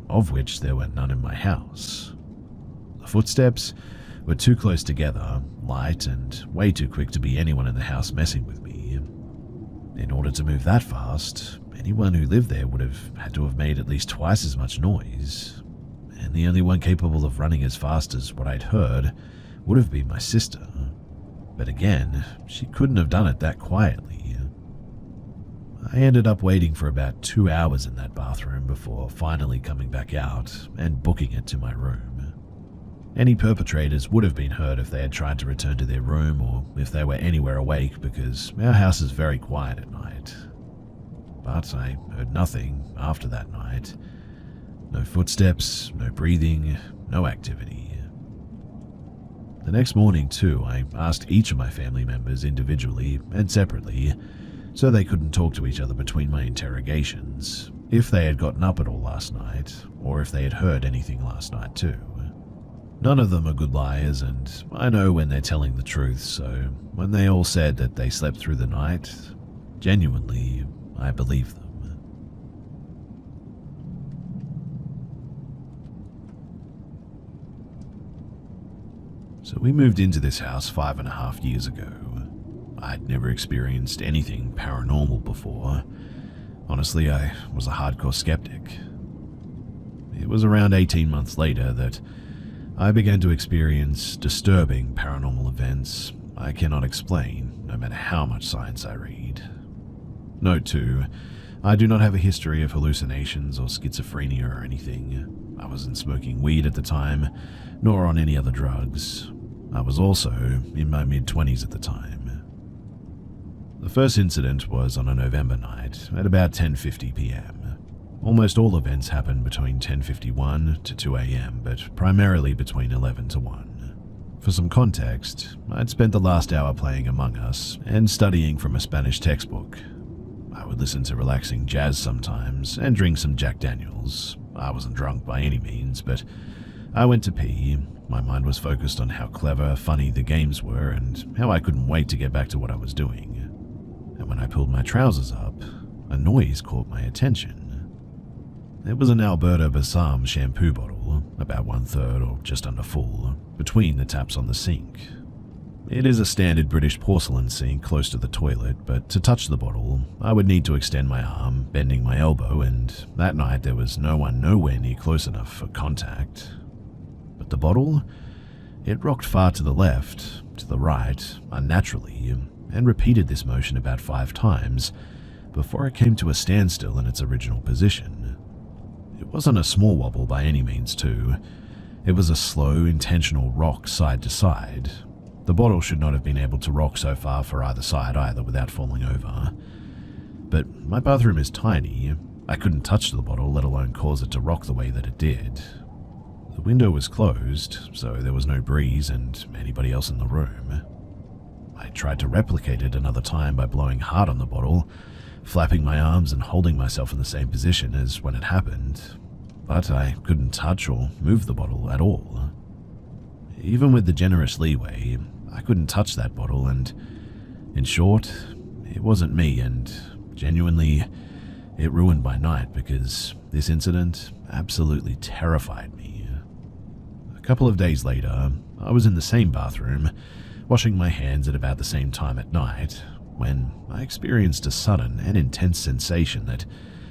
of which there were none in my house. The footsteps were too close together, light, and way too quick to be anyone in the house messing with me. In order to move that fast, anyone who lived there would have had to have made at least twice as much noise, and the only one capable of running as fast as what I'd heard would have been my sister. But again, she couldn't have done it that quietly. I ended up waiting for about 2 hours in that bathroom before finally coming back out and booking it to my room. Any perpetrators would have been heard if they had tried to return to their room or if they were anywhere awake because our house is very quiet at night. But I heard nothing after that night. No footsteps, no breathing, no activity. The next morning too, I asked each of my family members individually and separately, so they couldn't talk to each other between my interrogations, if they had gotten up at all last night, or if they had heard anything last night too. None of them are good liars, and I know when they're telling the truth, so when they all said that they slept through the night, genuinely, I believe them. So we moved into this house 5.5 years ago. I'd never experienced anything paranormal before. Honestly, I was a hardcore skeptic. It was around 18 months later that I began to experience disturbing paranormal events I cannot explain, no matter how much science I read. Note too, I do not have a history of hallucinations or schizophrenia or anything. I wasn't smoking weed at the time, nor on any other drugs. I was also in my mid-20s at the time. The first incident was on a November night at about 10:50 p.m. Almost all events happened between 10:51 to 2 a.m., but primarily between 11 to 1. For some context, I'd spent the last hour playing Among Us and studying from a Spanish textbook. I would listen to relaxing jazz sometimes and drink some Jack Daniels. I wasn't drunk by any means, but I went to pee. My mind was focused on how clever, funny the games were and how I couldn't wait to get back to what I was doing. And when I pulled my trousers up, a noise caught my attention. It was an Alberta Balsam shampoo bottle, about 1/3 or just under full, between the taps on the sink. It is a standard British porcelain sink close to the toilet, but to touch the bottle, I would need to extend my arm, bending my elbow, and that night there was no one nowhere near close enough for contact. But the bottle? It rocked far to the left, to the right, unnaturally, and repeated this motion about 5 times before it came to a standstill in its original position. It wasn't a small wobble by any means, too. It was a slow, intentional rock side to side. The bottle should not have been able to rock so far for either side either without falling over. But my bathroom is tiny. I couldn't touch the bottle, let alone cause it to rock the way that it did. The window was closed, so there was no breeze and anybody else in the room. I tried to replicate it another time by blowing hard on the bottle, flapping my arms and holding myself in the same position as when it happened, but I couldn't touch or move the bottle at all. Even with the generous leeway, I couldn't touch that bottle, and in short, it wasn't me, and genuinely, it ruined my night because this incident absolutely terrified me. A couple of days later, I was in the same bathroom, washing my hands at about the same time at night, when I experienced a sudden and intense sensation that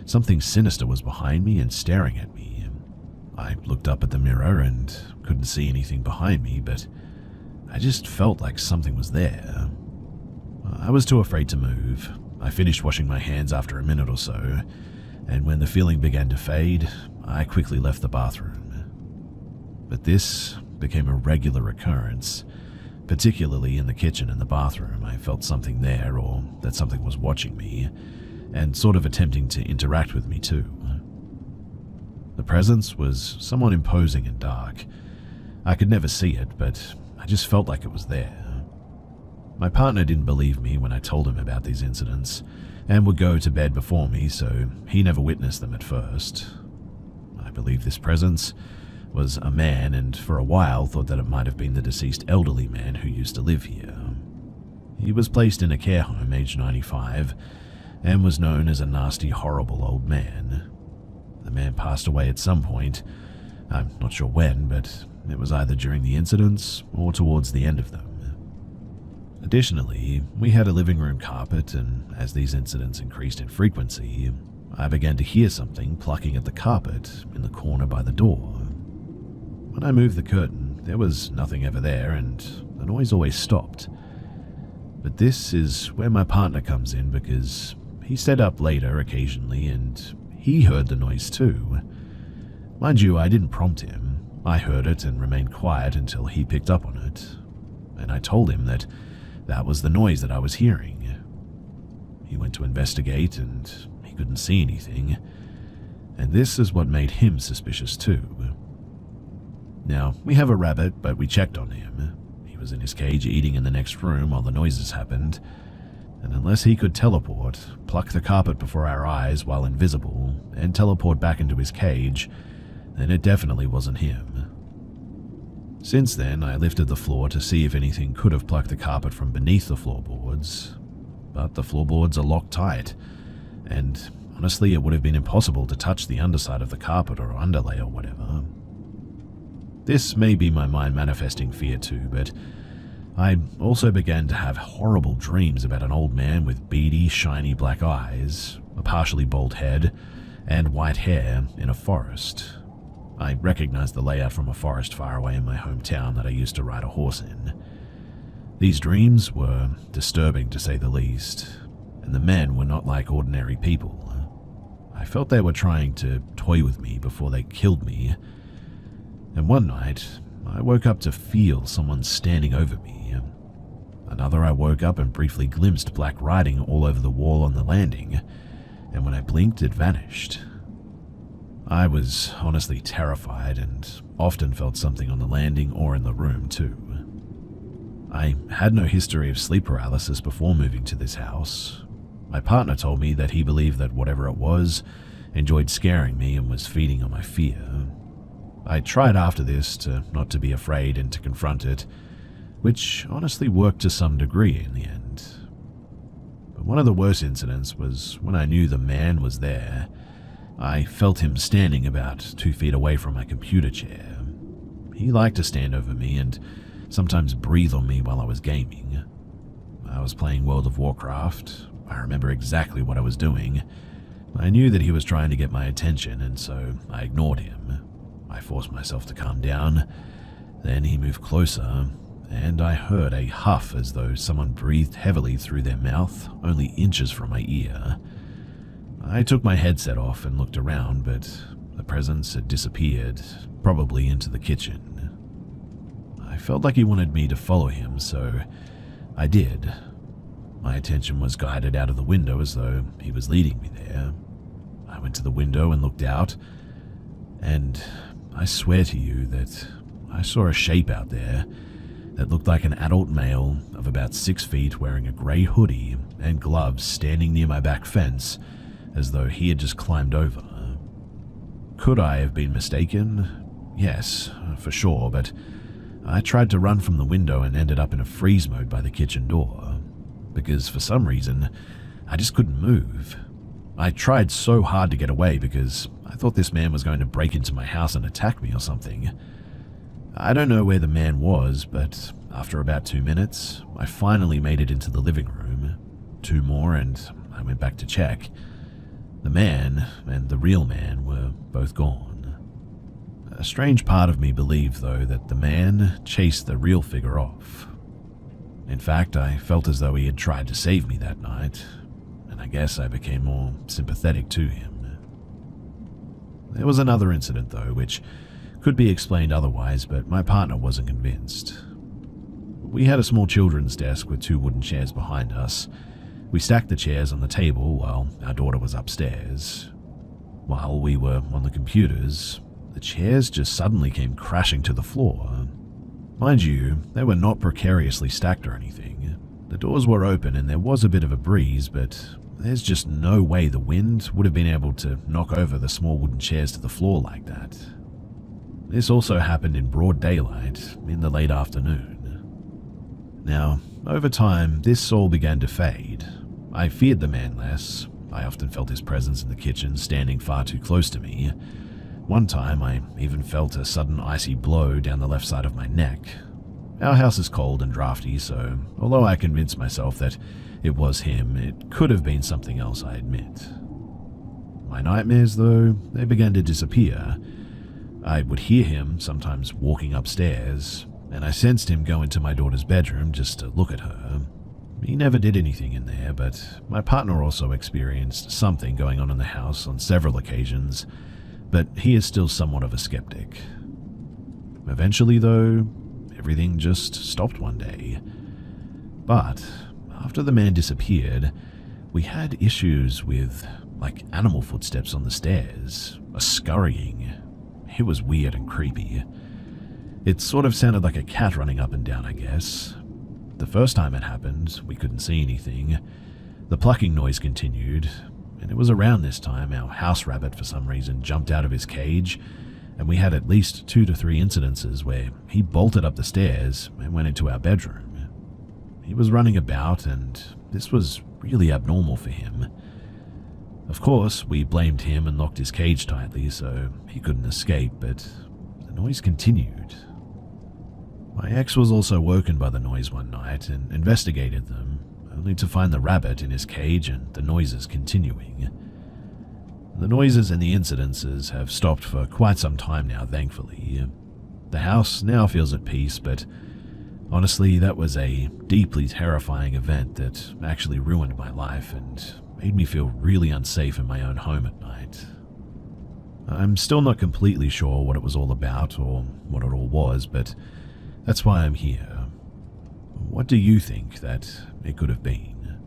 something sinister was behind me and staring at me. I looked up at the mirror and couldn't see anything behind me, but I just felt like something was there. I was too afraid to move. I finished washing my hands after a minute or so, and when the feeling began to fade, I quickly left the bathroom. But this became a regular occurrence. Particularly in the kitchen and the bathroom, I felt something there, or that something was watching me, and sort of attempting to interact with me too. The presence was somewhat imposing and dark. I could never see it, but I just felt like it was there. My partner didn't believe me when I told him about these incidents, and would go to bed before me, so he never witnessed them at first. I believe this presence was a man, and for a while thought that it might have been the deceased elderly man who used to live here. He was placed in a care home aged 95, and was known as a nasty, horrible old man. The man passed away at some point. I'm not sure when, but it was either during the incidents or towards the end of them. Additionally, we had a living room carpet, and as these incidents increased in frequency, I began to hear something plucking at the carpet in the corner by the door. When I moved the curtain, there was nothing ever there, and the noise always stopped. But this is where my partner comes in, because he stayed up later occasionally, and he heard the noise too. Mind you, I didn't prompt him. I heard it and remained quiet until he picked up on it, and I told him that that was the noise that I was hearing. He went to investigate, and he couldn't see anything, and this is what made him suspicious too. Now, we have a rabbit, but we checked on him. He was in his cage eating in the next room while the noises happened, and unless he could teleport, pluck the carpet before our eyes while invisible, and teleport back into his cage, then it definitely wasn't him. Since then, I lifted the floor to see if anything could have plucked the carpet from beneath the floorboards, but the floorboards are locked tight, and honestly it would have been impossible to touch the underside of the carpet or underlay or whatever. This may be my mind manifesting fear too, but I also began to have horrible dreams about an old man with beady, shiny black eyes, a partially bald head, and white hair in a forest. I recognized the layout from a forest far away in my hometown that I used to ride a horse in. These dreams were disturbing to say the least, and the men were not like ordinary people. I felt they were trying to toy with me before they killed me. And one night, I woke up to feel someone standing over me. Another, I woke up and briefly glimpsed black writing all over the wall on the landing, and when I blinked, it vanished. I was honestly terrified and often felt something on the landing or in the room too. I had no history of sleep paralysis before moving to this house. My partner told me that he believed that whatever it was enjoyed scaring me and was feeding on my fear. I tried after this to not to be afraid and to confront it, which honestly worked to some degree in the end. But one of the worst incidents was when I knew the man was there. I felt him standing about 2 feet away from my computer chair. He liked to stand over me and sometimes breathe on me while I was gaming. I was playing World of Warcraft. I remember exactly what I was doing. I knew that he was trying to get my attention, and so I ignored him. I forced myself to calm down. Then he moved closer, and I heard a huff as though someone breathed heavily through their mouth, only inches from my ear. I took my headset off and looked around, but the presence had disappeared, probably into the kitchen. I felt like he wanted me to follow him, so I did. My attention was guided out of the window as though he was leading me there. I went to the window and looked out, and I swear to you that I saw a shape out there that looked like an adult male of about 6 feet wearing a grey hoodie and gloves standing near my back fence as though he had just climbed over. Could I have been mistaken? Yes, for sure, but I tried to run from the window and ended up in a freeze mode by the kitchen door, because for some reason, I just couldn't move. I tried so hard to get away because I thought this man was going to break into my house and attack me or something. I don't know where the man was, but after about 2 minutes, I finally made it into the living room. 2 more and I went back to check. The man and the real man were both gone. A strange part of me believed, though, that the man chased the real figure off. In fact, I felt as though he had tried to save me that night, and I guess I became more sympathetic to him. There was another incident, though, which could be explained otherwise, but my partner wasn't convinced. We had a small children's desk with 2 wooden chairs behind us. We stacked the chairs on the table while our daughter was upstairs. While we were on the computers, the chairs just suddenly came crashing to the floor. Mind you, they were not precariously stacked or anything. The doors were open and there was a bit of a breeze, but there's just no way the wind would have been able to knock over the small wooden chairs to the floor like that. This also happened in broad daylight in the late afternoon. Now, over time, this all began to fade. I feared the man less. I often felt his presence in the kitchen standing far too close to me. One time, I even felt a sudden icy blow down the left side of my neck. Our house is cold and drafty, so although I convinced myself that it was him, it could have been something else, I admit. My nightmares, though, they began to disappear. I would hear him sometimes walking upstairs, and I sensed him go into my daughter's bedroom just to look at her. He never did anything in there, but my partner also experienced something going on in the house on several occasions, but he is still somewhat of a skeptic. Eventually, though, everything just stopped one day. But after the man disappeared, we had issues with, like, animal footsteps on the stairs, a scurrying. It was weird and creepy. It sort of sounded like a cat running up and down, I guess. The first time it happened, we couldn't see anything. The plucking noise continued, and it was around this time our house rabbit for some reason jumped out of his cage, and we had at least 2 to 3 incidences where he bolted up the stairs and went into our bedroom. He was running about, and this was really abnormal for him. Of course, we blamed him and locked his cage tightly so he couldn't escape, but the noise continued. My ex was also woken by the noise one night and investigated them, only to find the rabbit in his cage and the noises continuing. The noises and the incidences have stopped for quite some time now, thankfully. The house now feels at peace, but honestly, that was a deeply terrifying event that actually ruined my life and made me feel really unsafe in my own home at night. I'm still not completely sure what it was all about or what it all was, but that's why I'm here. What do you think that it could have been?